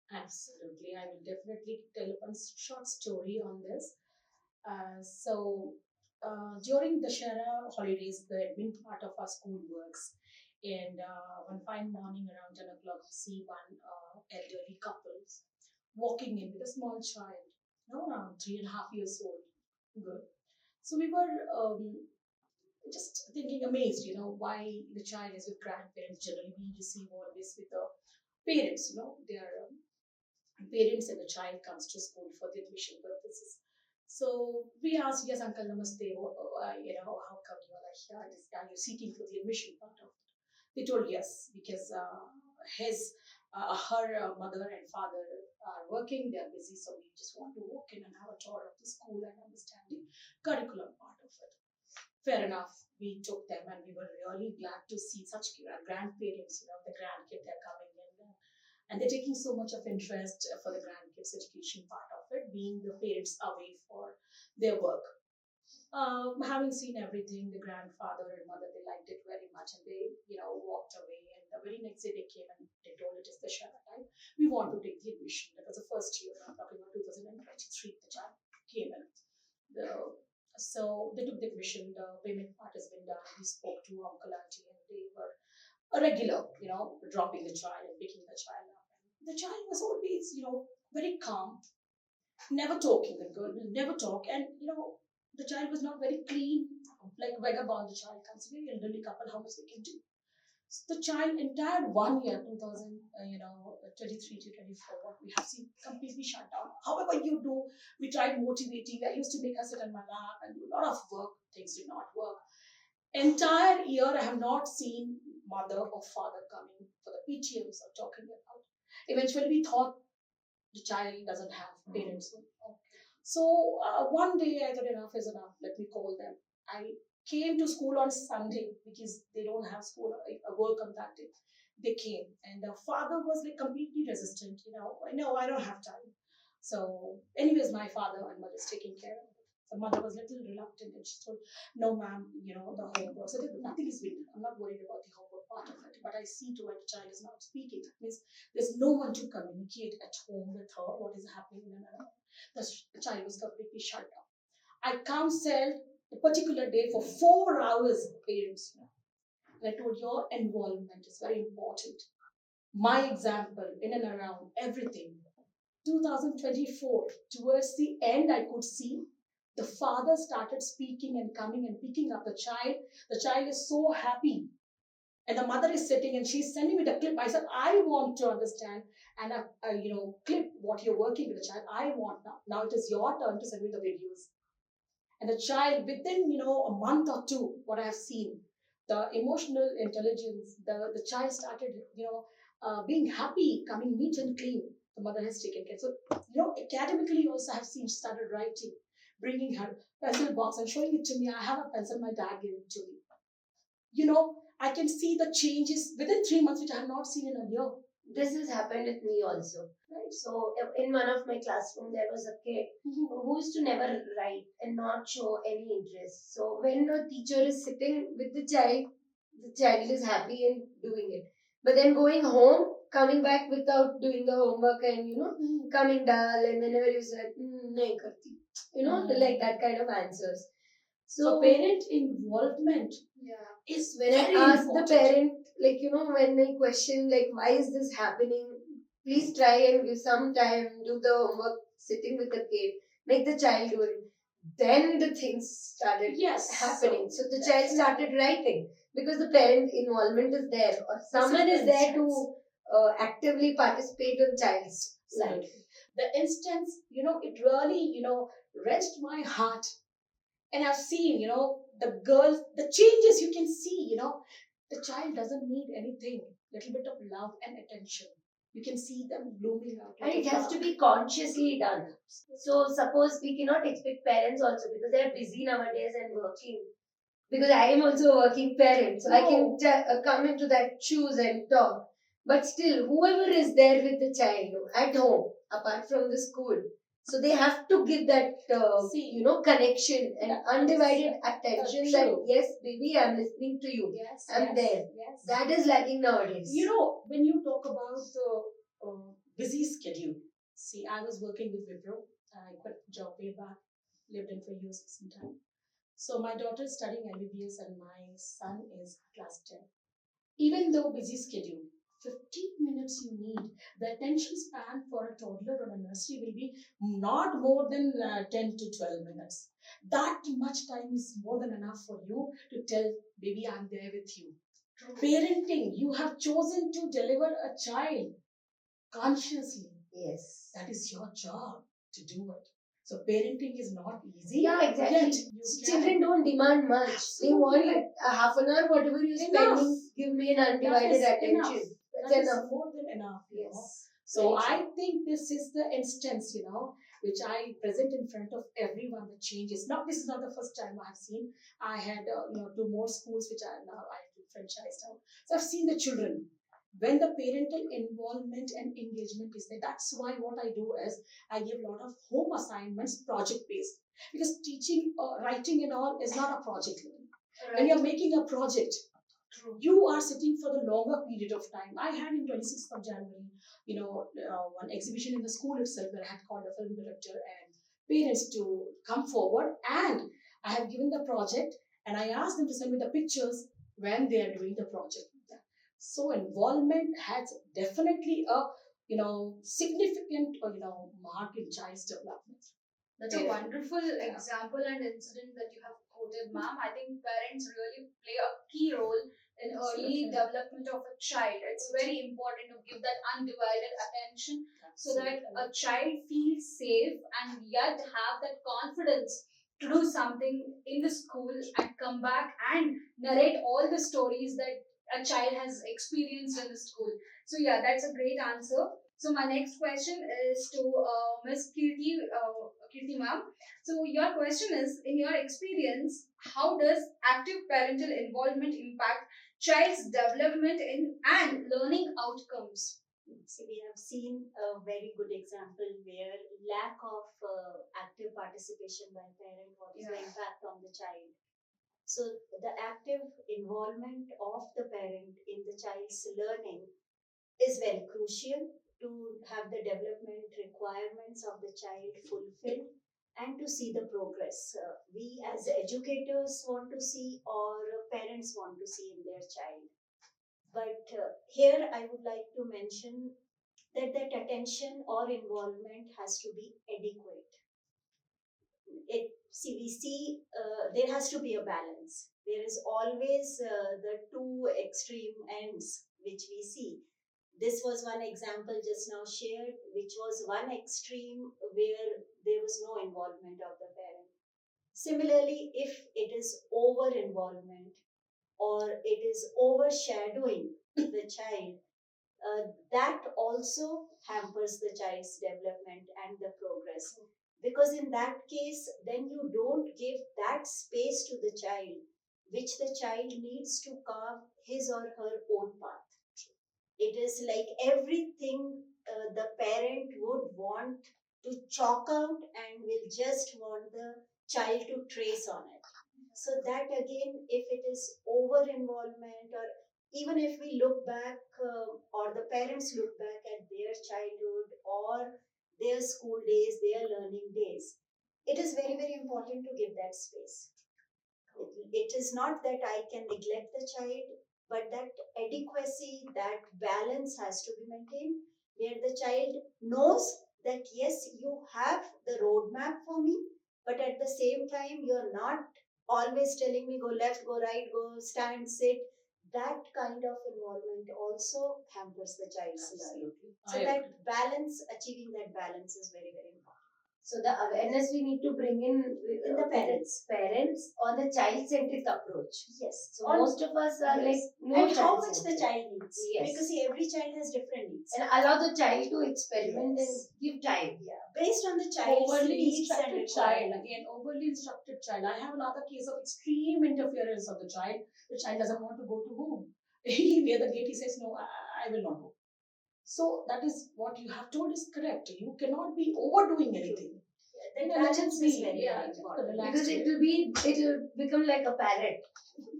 Absolutely. I will definitely tell one short story on this. During the Shara holidays, the admin part of our school works. And one fine morning around 10 o'clock, we see one elderly couples walking in with a small child, around 3.5 years old. Good. So we were just thinking amazed, why the child is with grandparents. Generally, we receive always with the parents, their parents and the child comes to school for the admission purposes. So we asked, yes, Uncle, namaste. How come you are here? Are you seeking for the admission part of it? They told yes, because her mother and father are working. They are busy, so we just want to walk in and have a tour of the school and understand the curriculum part of it. Fair enough. We took them, and we were really glad to see such grandparents. The grandkids are coming in. And they're taking so much of interest for the grandkids education part of it, being the parents away for their work. Having seen everything, the grandfather and mother, they liked it very much, and they, walked away. And the very next day they came and they told it is the Shara time. We want to take the admission. That was the first year. I'm talking about 2023. The child came in. So they took the admission. The payment part has been done. We spoke to uncle, auntie, and they were a regular, dropping the child and picking the child up. And the child was always, very calm, never talking. The girl will never talk, and the child was not very clean, like vagabond. The child comes, very elderly couple, how much they can do. So the child entire 1 year, 23 to 24, we have seen completely shut down. However you do, we tried motivating. I used to make her sit on my lap and do a lot of work. Things did not work. Entire year, I have not seen mother or father coming for the PTMs or talking about. Eventually, we thought the child doesn't have parents. So one day I thought enough is enough. Let me call them. I came to school on Sunday because they don't have school work on that day. They came and the father was like completely resistant. No, I don't have time. So, anyways, my father and mother is taking care of it. The mother was a little reluctant and she told, no, ma'am, the homework. So nothing is being done. I'm not worried about the homework part of it. But I see to it the child is not speaking. That means there's no one to communicate at home with her what is happening in and around. The child was completely shut down. I counseled a particular day for 4 hours, parents. And I told your involvement is very important. My example, in and around everything. 2024, towards the end, I could see the father started speaking and coming and picking up the child. The child is so happy. And the mother is sitting and she's sending me the clip. I said, I want to understand and, clip what you're working with the child. I want now. Now it is your turn to send me the videos. And the child, within, a month or two, what I have seen, the emotional intelligence, the child started, being happy, coming neat and clean. The mother has taken care. So, academically also I have seen she started writing, bringing her pencil box and showing it to me. I have a pencil, my dad gave it to me. I can see the changes within 3 months, which I have not seen in a year. This has happened with me also. Right? So in one of my classroom, there was a kid who used to never write and not show any interest. So when a teacher is sitting with the child is happy and doing it. But then going home, coming back without doing the homework and coming dull, and whenever you said, nahi karti. Like that kind of answers. So parent involvement is When very I ask important. the parent, when I question, why is this happening, please try and give some time, do the homework, sitting with the kid, make the child do it. Then the things started happening. So the child started writing because the parent involvement is there, or someone is there to actively participate in child's life. The instance, it really, wrenched my heart. And I've seen, the girls, the changes you can see, the child doesn't need anything, little bit of love and attention. You can see them blooming out. And it has to be consciously done. So suppose we cannot expect parents also, because they are busy nowadays and working. Because I am also a working parent, so I can come into that shoes and talk. But still, whoever is there with the child at home, apart from the school, so they have to give that, connection and undivided attention that, yes, baby, I'm listening to you. Yes, I'm there. Yes. That is lacking nowadays. When you talk about the busy schedule, see, I was working with Wipro. I quit job way back, lived in for years for some time. So my daughter is studying MBBS and my son is class 10. Even though busy schedule, 15 minutes you need. The attention span for a toddler or a nursery will be not more than 10 to 12 minutes. That much time is more than enough for you to tell, baby, I'm there with you. Parenting, you have chosen to deliver a child consciously. Yes. That is your job to do it. So parenting is not easy. Yeah, exactly. Children don't demand much. Absolutely. They want a half an hour, whatever you're spending, give me an undivided attention. That's enough. More than enough. Yes. So I think this is the instance, which I present in front of everyone. The changes. Now, this is not the first time I have seen. I had 2 more schools which I have franchised out. So I've seen the children. when the parental involvement and engagement is there. That's why what I do is I give a lot of home assignments, project based, because teaching, writing and all is not a project learning. When you're making a project, you are sitting for the longer period of time. I had in 26th of January, one exhibition in the school itself where I had called a film director and parents to come forward, and I have given the project and I asked them to send me the pictures when they are doing the project. So involvement has definitely a significant mark in child's development. That's a wonderful example and incident that you have quoted, ma'am. I think parents really play a key role in early development of a child. It's very important to give that undivided attention so that a child feels safe and yet have that confidence to do something in the school and come back and narrate all the stories that a child has experienced in the school. So yeah, that's a great answer. So my next question is to Ms. Kirti ma'am. So your question is, in your experience, how does active parental involvement impact child's development and learning outcomes? See, we have seen a very good example where lack of active participation by parent, what is the impact on the child. So the active involvement of the parent in the child's learning is very crucial to have the development requirements of the child fulfilled and to see the progress we as educators want to see or parents want to see in their child. But here I would like to mention that attention or involvement has to be adequate. We see there has to be a balance. There is always the two extreme ends which we see. This was one example just now shared, which was one extreme where there was no involvement of the parent. Similarly, if it is over involvement or it is overshadowing the child, that also hampers the child's development and the progress. Because in that case, then you don't give that space to the child, which the child needs to carve his or her own path. It is like everything the parent would want to chalk out and will just want the child to trace on it. So that again, if it is over involvement, or even if we look back or the parents look back at their childhood or their school days, their learning days, it is very, very important to give that space. It is not that I can neglect the child, but that adequacy, that balance has to be maintained, where the child knows that yes, you have the roadmap for me, but at the same time, you're not always telling me go left, go right, go stand, sit. That kind of involvement also hampers the child's learning. So that balance, achieving that balance is very, very important. So the awareness we need to bring in the parents on the child-centric approach. Yes. So most of us are like no and how much the child needs. Yes. Because see, every child has different needs. And allow the child to experiment and give time. Yeah. Based on the child's overly needs instructed and child. Again, overly instructed child. I have another case of extreme interference of the child. The child doesn't want to go to home. Near the gate, he says, no, I will not go. So that is what you have told is correct. You cannot be overdoing anything. The balance is very important. Because it will become like a parrot.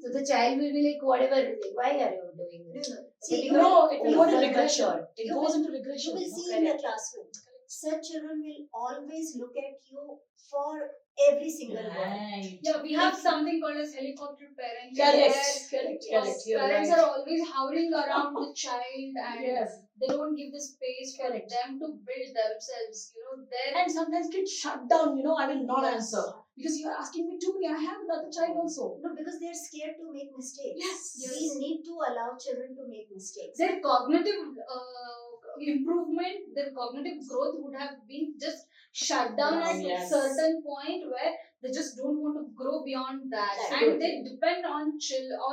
So the child will be like, whatever, why are you doing this? See, it will go into regression. It goes into regression. You will see in the classroom, such children will always look at you for every single word. Yeah, we have something called as helicopter parenting. Correct. Parents are always hovering around the child and they don't give the space for them to build themselves. And sometimes kids shut down. I will not answer because you are asking me too many. I have another child also. No, because they are scared to make mistakes. Yes. We need to allow children to make mistakes. Their cognitive improvement, their cognitive growth would have been just shut down at a certain point where they just don't want to grow beyond that. And they depend on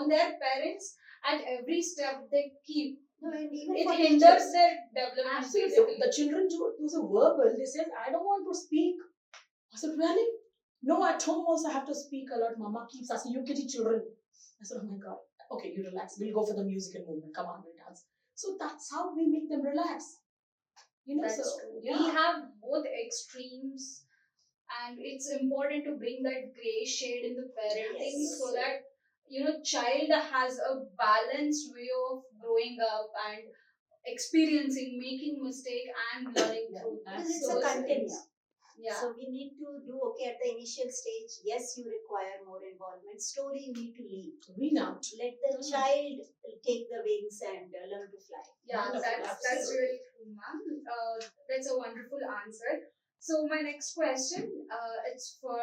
their parents at every step they keep. No, and even it hinders their development. Absolutely. The children who's a verbal, they said, I don't want to speak. I said, really? No, at home also I have to speak a lot. Mama keeps asking, you kitty children. I said, oh my God. Okay, you relax. We'll go for the music and movement. Come on, we'll dance. So that's how we make them relax. That's so true. yeah. We have both extremes, and it's important to bring that gray shade in the parenting Yes. so that child has a balanced way of growing up and experiencing, making mistake, and learning through Because it's a those continuum. things. Yeah. So we need to do okay at the initial stage. Yes, you require more involvement. Slowly, you need to lead. Bring out. Let the child take the wings and learn to fly. Yeah, Wonderful, that's absolutely. really true, ma'am. That's a wonderful answer. So my next question, it's for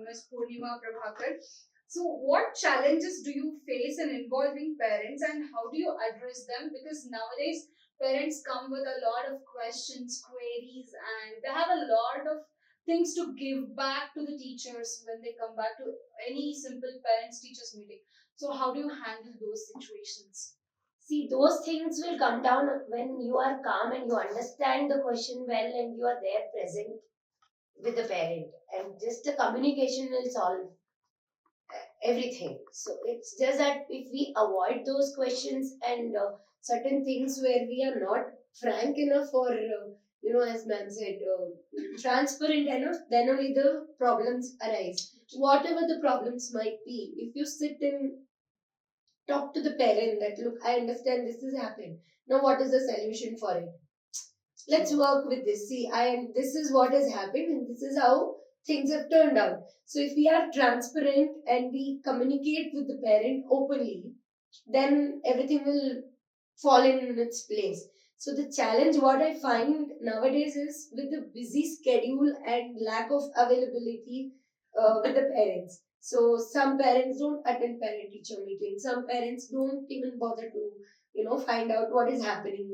Ms. Purnima Prabhakar. So what challenges do you face in involving parents, and how do you address them? Because nowadays parents come with a lot of questions, queries, and they have a lot of things to give back to the teachers when they come back to any simple parents teachers meeting. So how do you handle those situations? See, those things will come down when you are calm and you understand the question well and you are there present with the parent, and just the communication will solve everything. So it's just that if we avoid those questions and certain things where we are not frank enough or as ma'am said, transparent enough, then only the problems arise. Whatever the problems might be, if you sit and talk to the parent that, look, I understand this has happened. Now what is the solution for it? Let's work with this. See, this is what has happened and this is how things have turned out. So if we are transparent and we communicate with the parent openly, then everything will fall in its place. So the challenge what I find nowadays is with the busy schedule and lack of availability with the parents. So some parents don't attend parent teacher meetings. Some parents don't even bother to find out what is happening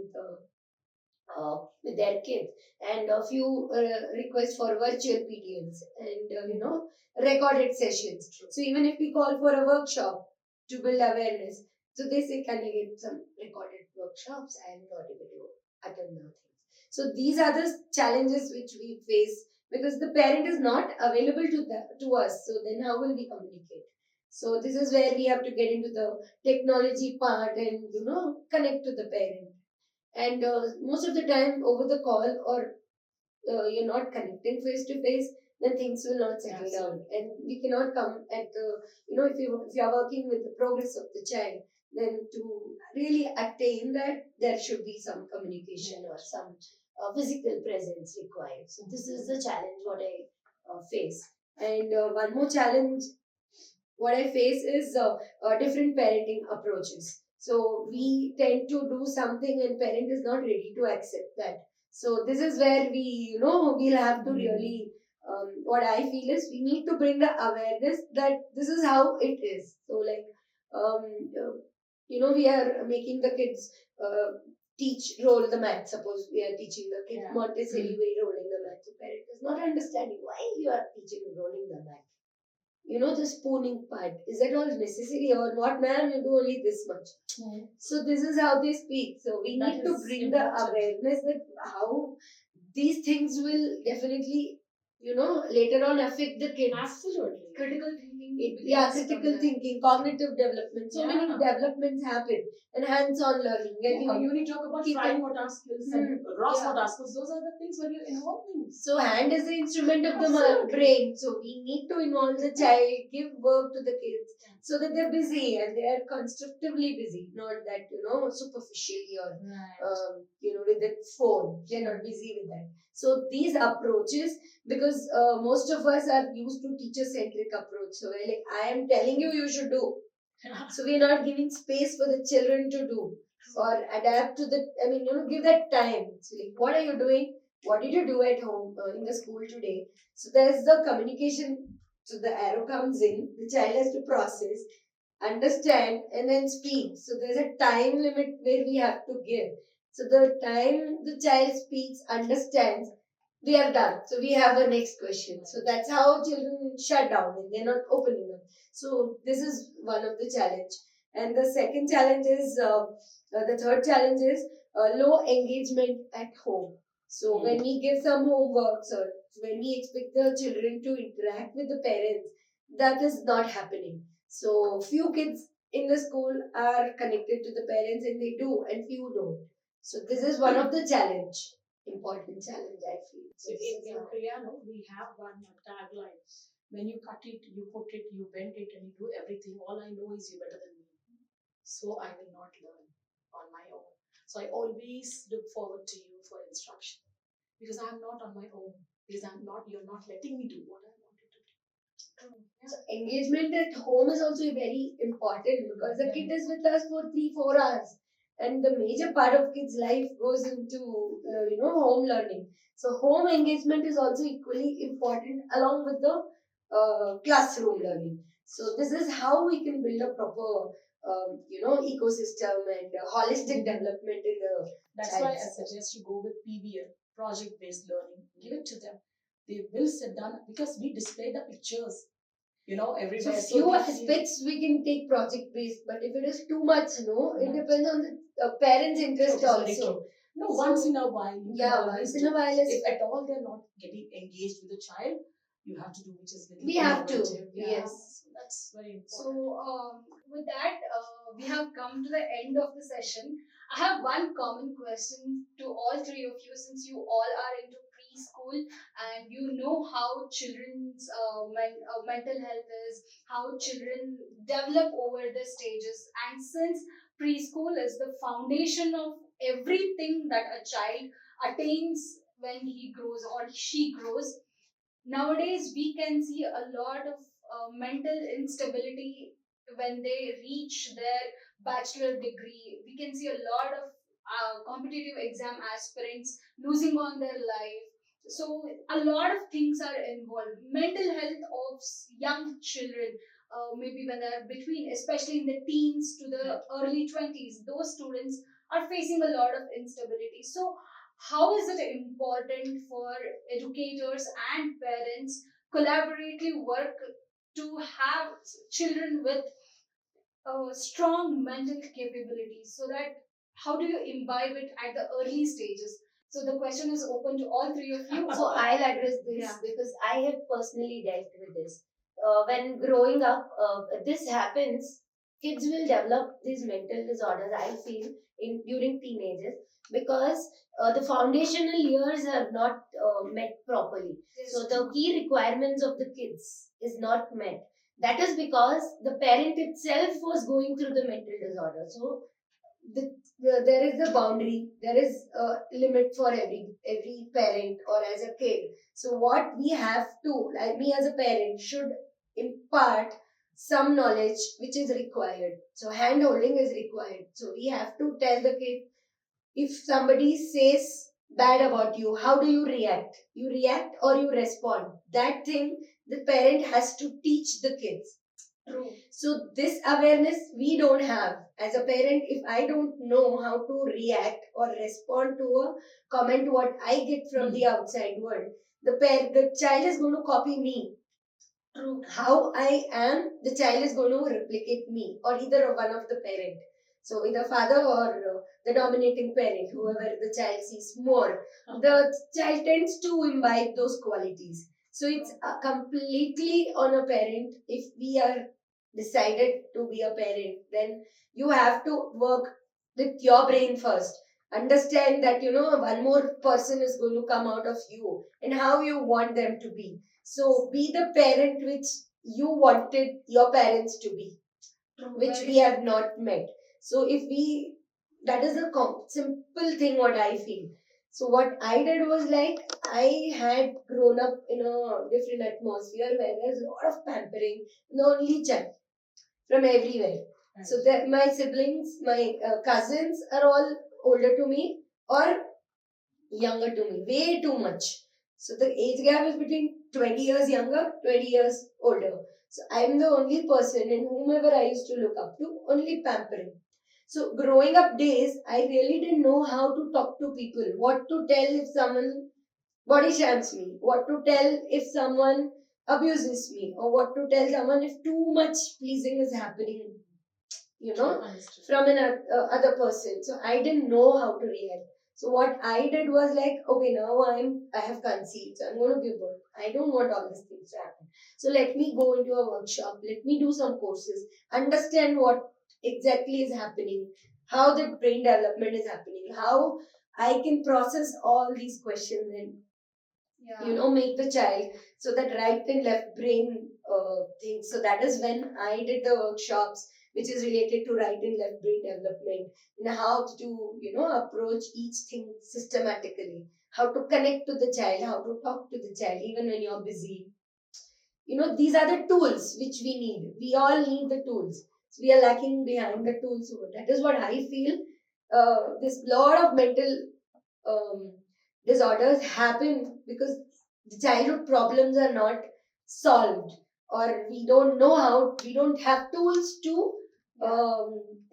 with their kids, and a few requests for virtual PTMs and recorded sessions. So even if we call for a workshop to build awareness, so they say, can you get some recorded workshops? I am not able to attend now. So these are the challenges which we face because the parent is not available to us. So then how will we communicate? So this is where we have to get into the technology part and connect to the parent. And most of the time over the call or you're not connecting face to face, then things will not settle down. And we cannot come at the, if you are working with the progress of the child, then to really attain that, there should be some communication or some physical presence required. So this is the challenge what I face. And one more challenge what I face is different parenting approaches. So we tend to do something and parent is not ready to accept that. So this is where we'll have to really, what I feel is we need to bring the awareness that this is how it is. So like, we are making the kids roll the mat. Suppose we are teaching the kid Montessori way rolling the mat. The parent is not understanding why you are teaching rolling the mat. The spooning part, is that all necessary or what, ma'am? You do only this much. So this is how they speak. So we need to bring the awareness that how these things will definitely, later on affect the kids. Absolutely. Critical thinking. Critical thinking, cognitive development. So many developments happen and hands-on learning. When you talk about fine motor skills and gross motor skills, those are the things where you're involving. So hand is the instrument of the brain. So we need to involve the child, give work to the kids so that they're busy and they are constructively busy, not that superficially or with the phone. They're not busy with that. So these approaches, because most of us are used to teacher-centric approach. So we're like, I am telling you, you should do. So we're not giving space for the children to do or adapt to the. Give that time. So like, what are you doing? What did you do at home in the school today? So there's the communication. So the arrow comes in. The child has to process, understand, and then speak. So there's a time limit where we have to give. So the time the child speaks, understands, we are done. So we have a next question. So that's how children shut down and they're not opening up. So this is one of the challenge. And the second challenge is, the third challenge is low engagement at home. So when we give some homeworks or when we expect the children to interact with the parents, that is not happening. So few kids in the school are connected to the parents and they do, and few don't. So this is one of the important challenge I feel. So in Kriyaa, no, we have one tagline. When you cut it, you put it, you bend it, and you do everything. All I know is you're better than me. So I will not learn on my own. So I always look forward to you for instruction because I'm not on my own. Because you're not letting me do what I wanted to do. So engagement at home is also very important because the kid is with us for 3-4 hours, and the major part of kids' life goes into home learning. So home engagement is also equally important along with the classroom learning. So this is how we can build a proper ecosystem and holistic development in the. That's why I suggest you go with PBL, project-based learning. Give it to them. They will sit down because we display the pictures, everywhere. So few aspects we can take project based, but if it is too much, it depends on the parents' interest also. No, once in a while. Once in a while. If at all they're not getting engaged with the child, you have to do which is little. We have to. Yeah. Yes. So that's very important. So, with that, we have come to the end of the session. I have one common question to all three of you, since you all are into preschool and you know how children's mental health is, how children develop over the stages, and since preschool is the foundation of everything that a child attains when he grows or she grows. Nowadays we can see a lot of mental instability when they reach their bachelor degree. We can see a lot of competitive exam aspirants losing on their life. So a lot of things are involved. Mental health of young children, maybe when they're between, especially in the teens to the early 20s, those students are facing a lot of instability. So how is it important for educators and parents collaboratively work to have children with strong mental capabilities, so that how do you imbibe it at the early stages? So the question is open to all three of you. So I'll address this because I have personally dealt with this. When growing up, this happens. Kids will develop these mental disorders, I feel, during teenagers because the foundational years are not met properly. So the key requirements of the kids is not met. That is because the parent itself was going through the mental disorder. So there is a boundary, there is a limit for every parent or as a kid. So what we have to, like me as a parent, should impart some knowledge which is required. So hand holding is required. So we have to tell the kid, if somebody says bad about you, how do you react? You react or you respond. That thing the parent has to teach the kids. True. So this awareness we don't have. As a parent, if I don't know how to react or respond to a comment what I get from the outside world, the child is going to copy me. True. How I am, the child is going to replicate me, or either one of the parent. So either father or the dominating parent, whoever the child sees more, the child tends to imbibe those qualities. So it's completely on a parent. If we are decided to be a parent, then you have to work with your brain first. Understand that one more person is going to come out of you and how you want them to be. So be the parent which you wanted your parents to be, which we have not met. So that is a simple thing what I feel. So what I did was like, I had grown up in a different atmosphere where there's a lot of pampering, the only child from everywhere. So that my siblings, my cousins are all older to me or younger to me, way too much. So the age gap is between 20 years younger, 20 years older. So I'm the only person in whomever I used to look up to, only pampering. So growing up days, I really didn't know how to talk to people, what to tell if someone body shams me, what to tell if someone abuses me, or what to tell someone if too much pleasing is happening, from an other person. So I didn't know how to react. So what I did was like, okay, now I have conceived, so I'm going to give birth. I don't want all these things to happen. So let me go into a workshop. Let me do some courses. Understand what exactly is happening, how the brain development is happening, how I can process all these questions and make the child so that right and left brain thing. So that is when I did the workshops which is related to right and left brain development and how to approach each thing systematically, how to connect to the child, how to talk to the child even when you're busy. These are the tools which we need. We all need the tools. So we are lacking behind the tools. So that is what I feel. This lot of mental um, disorders happen because the childhood problems are not solved, or we don't have tools to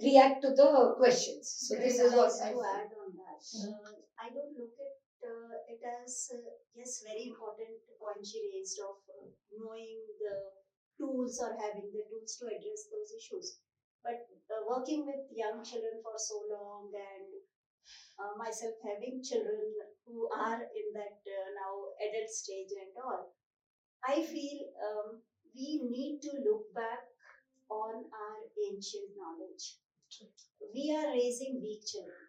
react to the questions. So this is what I to feel. add on that. I don't look at it as yes, very important point she raised of knowing the tools or having the tools to address those issues. But working with young children for so long and myself having children who are in that now adult stage and all, I feel we need to look back on our ancient knowledge. We are raising weak children.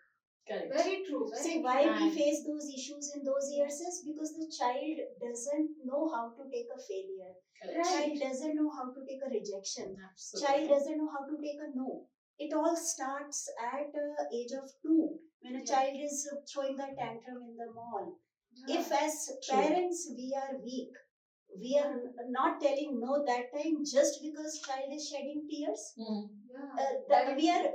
Correct. Very true. Very See, true. why we And- face those issues in those years is because the child doesn't know how to take a failure. Correct. Child doesn't know how to take a rejection. Absolutely. Child doesn't know how to take a no. It all starts at age of 2 when a child is throwing a tantrum in the mall. If as True. parents we are weak, we are not telling no that time just because child is shedding tears. Mhm. That we are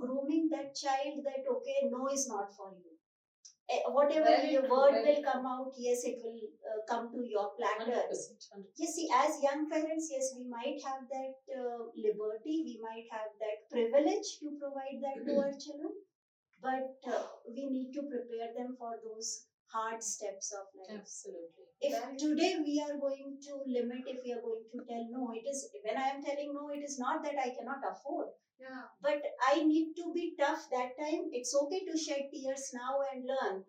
grooming that child that okay, no is not for you. Whatever Very your true, word very will come out, yes, it will come to your platter. 100%. You see, as young parents, yes, we might have that liberty, we might have that privilege to provide that to our children, but we need to prepare them for those hard steps of life. Absolutely. If today we are going to limit, if we are going to tell no, it is when I am telling no, it is not that I cannot afford. Yeah. But I need to be tough that time. It's okay to shed tears now and learn.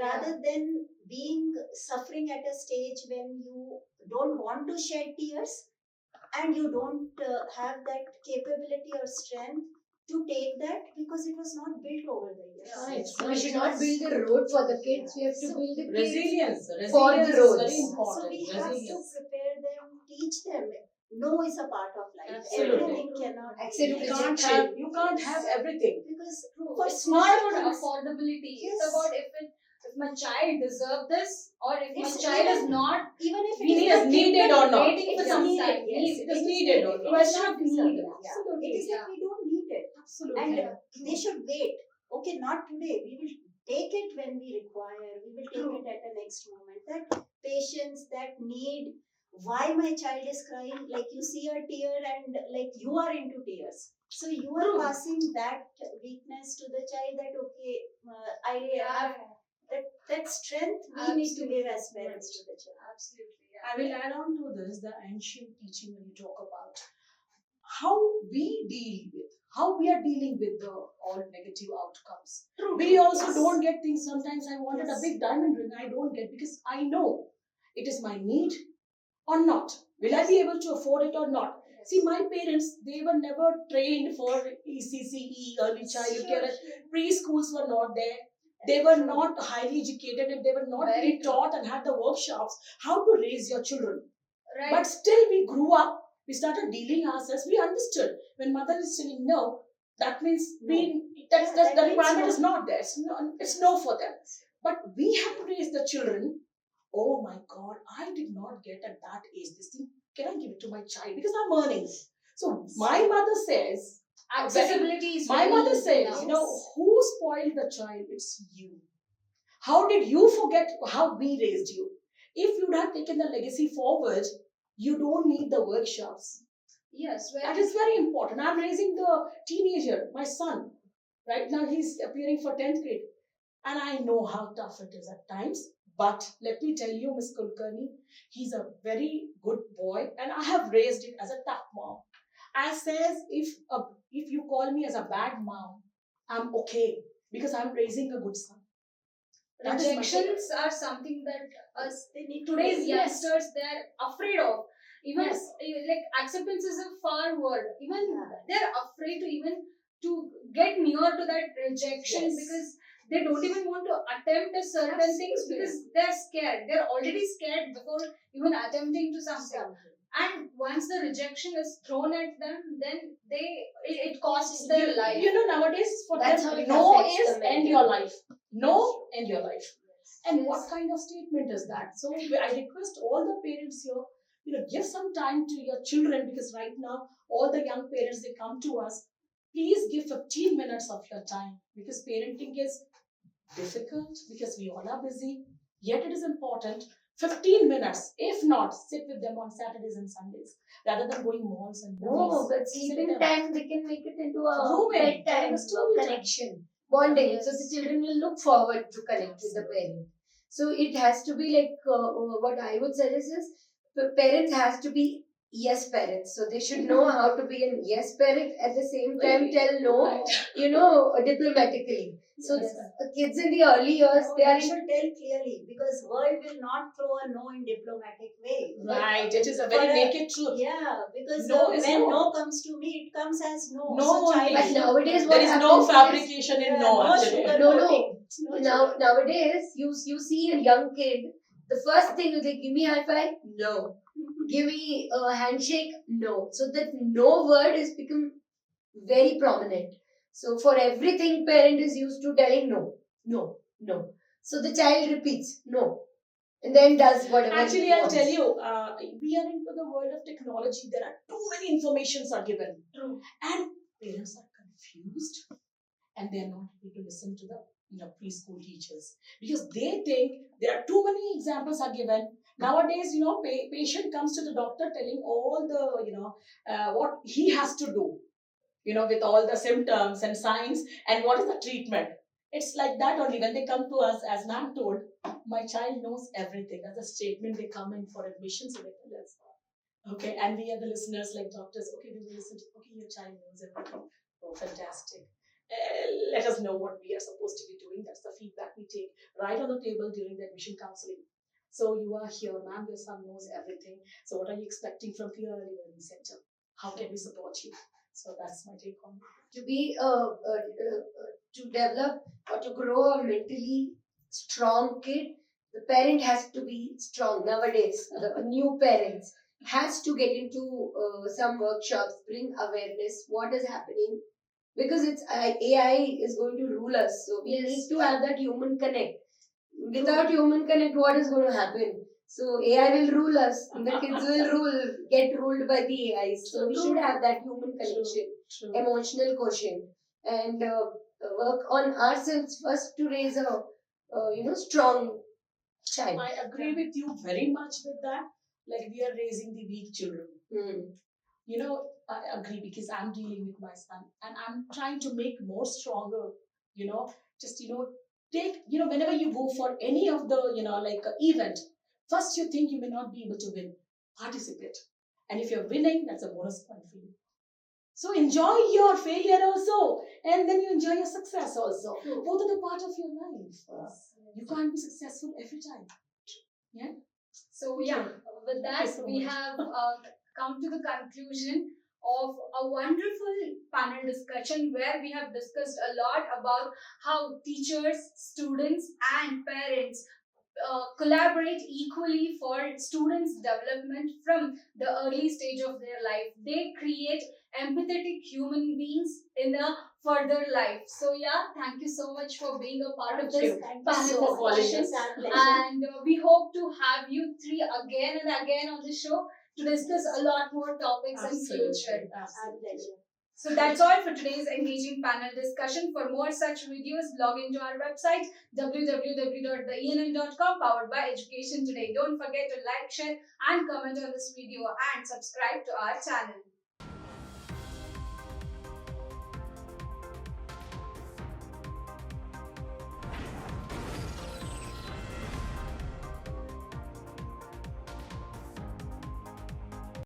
Rather than being suffering at a stage when you don't want to shed tears and you don't have that capability or strength to take that because it was not built over the years. Right. So we should not build the road for the kids. We have to So, build the kids. Resilience. For the Resilience is roads. very So important. we have to Resilience. prepare them, teach them. No is a part of life. Absolutely. Everything cannot Accept You be can't rejection. have. You can't have everything. because True. for It's small not about things, affordability. Yes. It's about if my child deserves this or if my It's child is even- not even if it We is need not is needed or not. waiting it for is some needed, time. yes. It is needed or It not. is Question not of need. deserved. Yeah. Absolutely. It is that we don't need it. Absolutely. And Yeah. they should wait. Okay, not today. We will take it when we require. We will take True. it at the next moment. That patience, that need. Why my child is crying? Like you see a tear and like you are into tears. So you are True. passing that weakness to the child. That okay, I have that strength. We need to give as parents to the child. Absolutely. Yeah. I will add on to this the ancient teaching when you talk about how we deal with, how we are dealing with the all negative outcomes. We also Yes. don't get things. Sometimes I wanted Yes. a big diamond ring, I don't get because I know it is my need or not. Will I be able to afford it or not? See, my parents, they were never trained for ECCE, early childhood care. Preschools were not there. They were not highly educated and they were not Very being true. taught and had the workshops how to raise your children. Right. But still we grew up, we started dealing ourselves, we understood. When mother is saying no, that means that the means requirement no. is not there. It's no for them. But we have to raise the children. Oh my God, I did not get at that age this thing. Can I give it to my child? Because I'm earning. So my mother says, Accessibility is my very mother easy says, now. you know, who spoiled the child? It's you. How did you forget how we raised you? If you'd have taken the legacy forward, you don't need the workshops. Yes. That is very important. I'm raising the teenager, my son. Right now he's appearing for 10th grade. And I know how tough it is at times. But let me tell you, Miss Kulkarni, he's a very good boy. And I have raised it as a tough mom. I says, if you call me as a bad mom, I'm okay. Because I'm raising a good son. That is my Rejections are something that us They need to today's raise. youngsters they're afraid of. Even Yes. like acceptance is a far word. Even Yeah. they're afraid to even to get near to that rejection Yes. because they don't even want to attempt a certain things Absolutely. because they're scared. They're already scared before even attempting to something. Something. And once the rejection is thrown at them, then it costs their You- life. You know, nowadays for That's them, how it no affects is the end mental your health. life. No, end your life. And Yes. what kind of statement is that? So I request all the parents here, give some time to your children, because right now all the young parents, they come to us. Please give 15 minutes of your time, because parenting is difficult, because we all are busy. Yet it is important. 15 minutes, if not, sit with them on Saturdays and Sundays, rather than going malls and No, movies. but Sit sleeping them. time, we can make it into a Grooming, bedtime a story time. connection, bonding. So the children will look forward to connect with the parent. So it has to be like, what I would suggest is, the parents has to be yes parents. So they should know how to be an yes parent, at the same time tell no, diplomatically. So Yes. the kids in the early years, No, they are you in should tell clearly, because world will not throw a no in diplomatic way. Right, it is a very For naked truth. Yeah, because No is when no. no comes to me, it comes as no. No So child only. But should- nowadays what There is no happens is- fabrication in no, no actually. sugar No, no. coating. No Now sugar. nowadays you see a young kid, the first thing is like, give me high five, no. Give me a handshake, no. So that no word has become very prominent. So for everything, parent is used to telling no, no, no. So the child repeats no, and then does whatever. Actually, he I'll wants. tell you, we are into the world of technology. There are too many informations are given. True. And parents are confused, and they are not able to listen to the preschool teachers, because they think there are too many examples are given. Nowadays, patient comes to the doctor telling all the what he has to do, with all the symptoms and signs, and what is the treatment. It's like that only. When they come to us, as ma'am told, my child knows everything. As a statement, they come in for admissions, and they tell us, okay, and we are the listeners, like doctors. Okay, we will listen to. Okay, your child knows everything. Oh, fantastic. Let us know what we are supposed to be doing. That's the feedback we take right on the table during the admission counseling. So you are here, ma'am. Your son knows everything. So what are you expecting from the early learning center? How can we support you? So that's my take on it. To be to develop or to grow a mentally strong kid, the parent has to be strong. Nowadays, the new parents has to get into some workshops, bring awareness what is happening, because it's AI is going to rule us. So we Yes. need to have that human connect. Without human connect, what is going to happen? So AI will rule us, and the kids will get ruled by the AI. So we should have that human connection, True. emotional quotient, and work on ourselves first to raise a strong child. I agree with you very much with that. Like, we are raising the weak children. I agree, because I'm dealing with my son, and I'm trying to make more stronger. Take, whenever you go for any of the, event, first you think you may not be able to win. Participate. And if you're winning, that's a bonus point for you. So enjoy your failure also, and then you enjoy your success also. Both are the part of your life. You can't be successful every time. Yeah. So yeah, with that Thank you so we much. have come to the conclusion of a wonderful panel discussion where we have discussed a lot about how teachers, students and parents collaborate equally for students' development from the early stage of their life. They create empathetic human beings in a further life. So yeah, thank you so much for being a part of this Thank you panel so much. discussion. It's our pleasure. And we hope to have you three again and again on the show to discuss a lot more topics in future. Our pleasure. So that's all for today's engaging panel discussion. For more such videos, log into our website www.theENN.com, powered by Education Today. Don't forget to like, share and comment on this video and subscribe to our channel.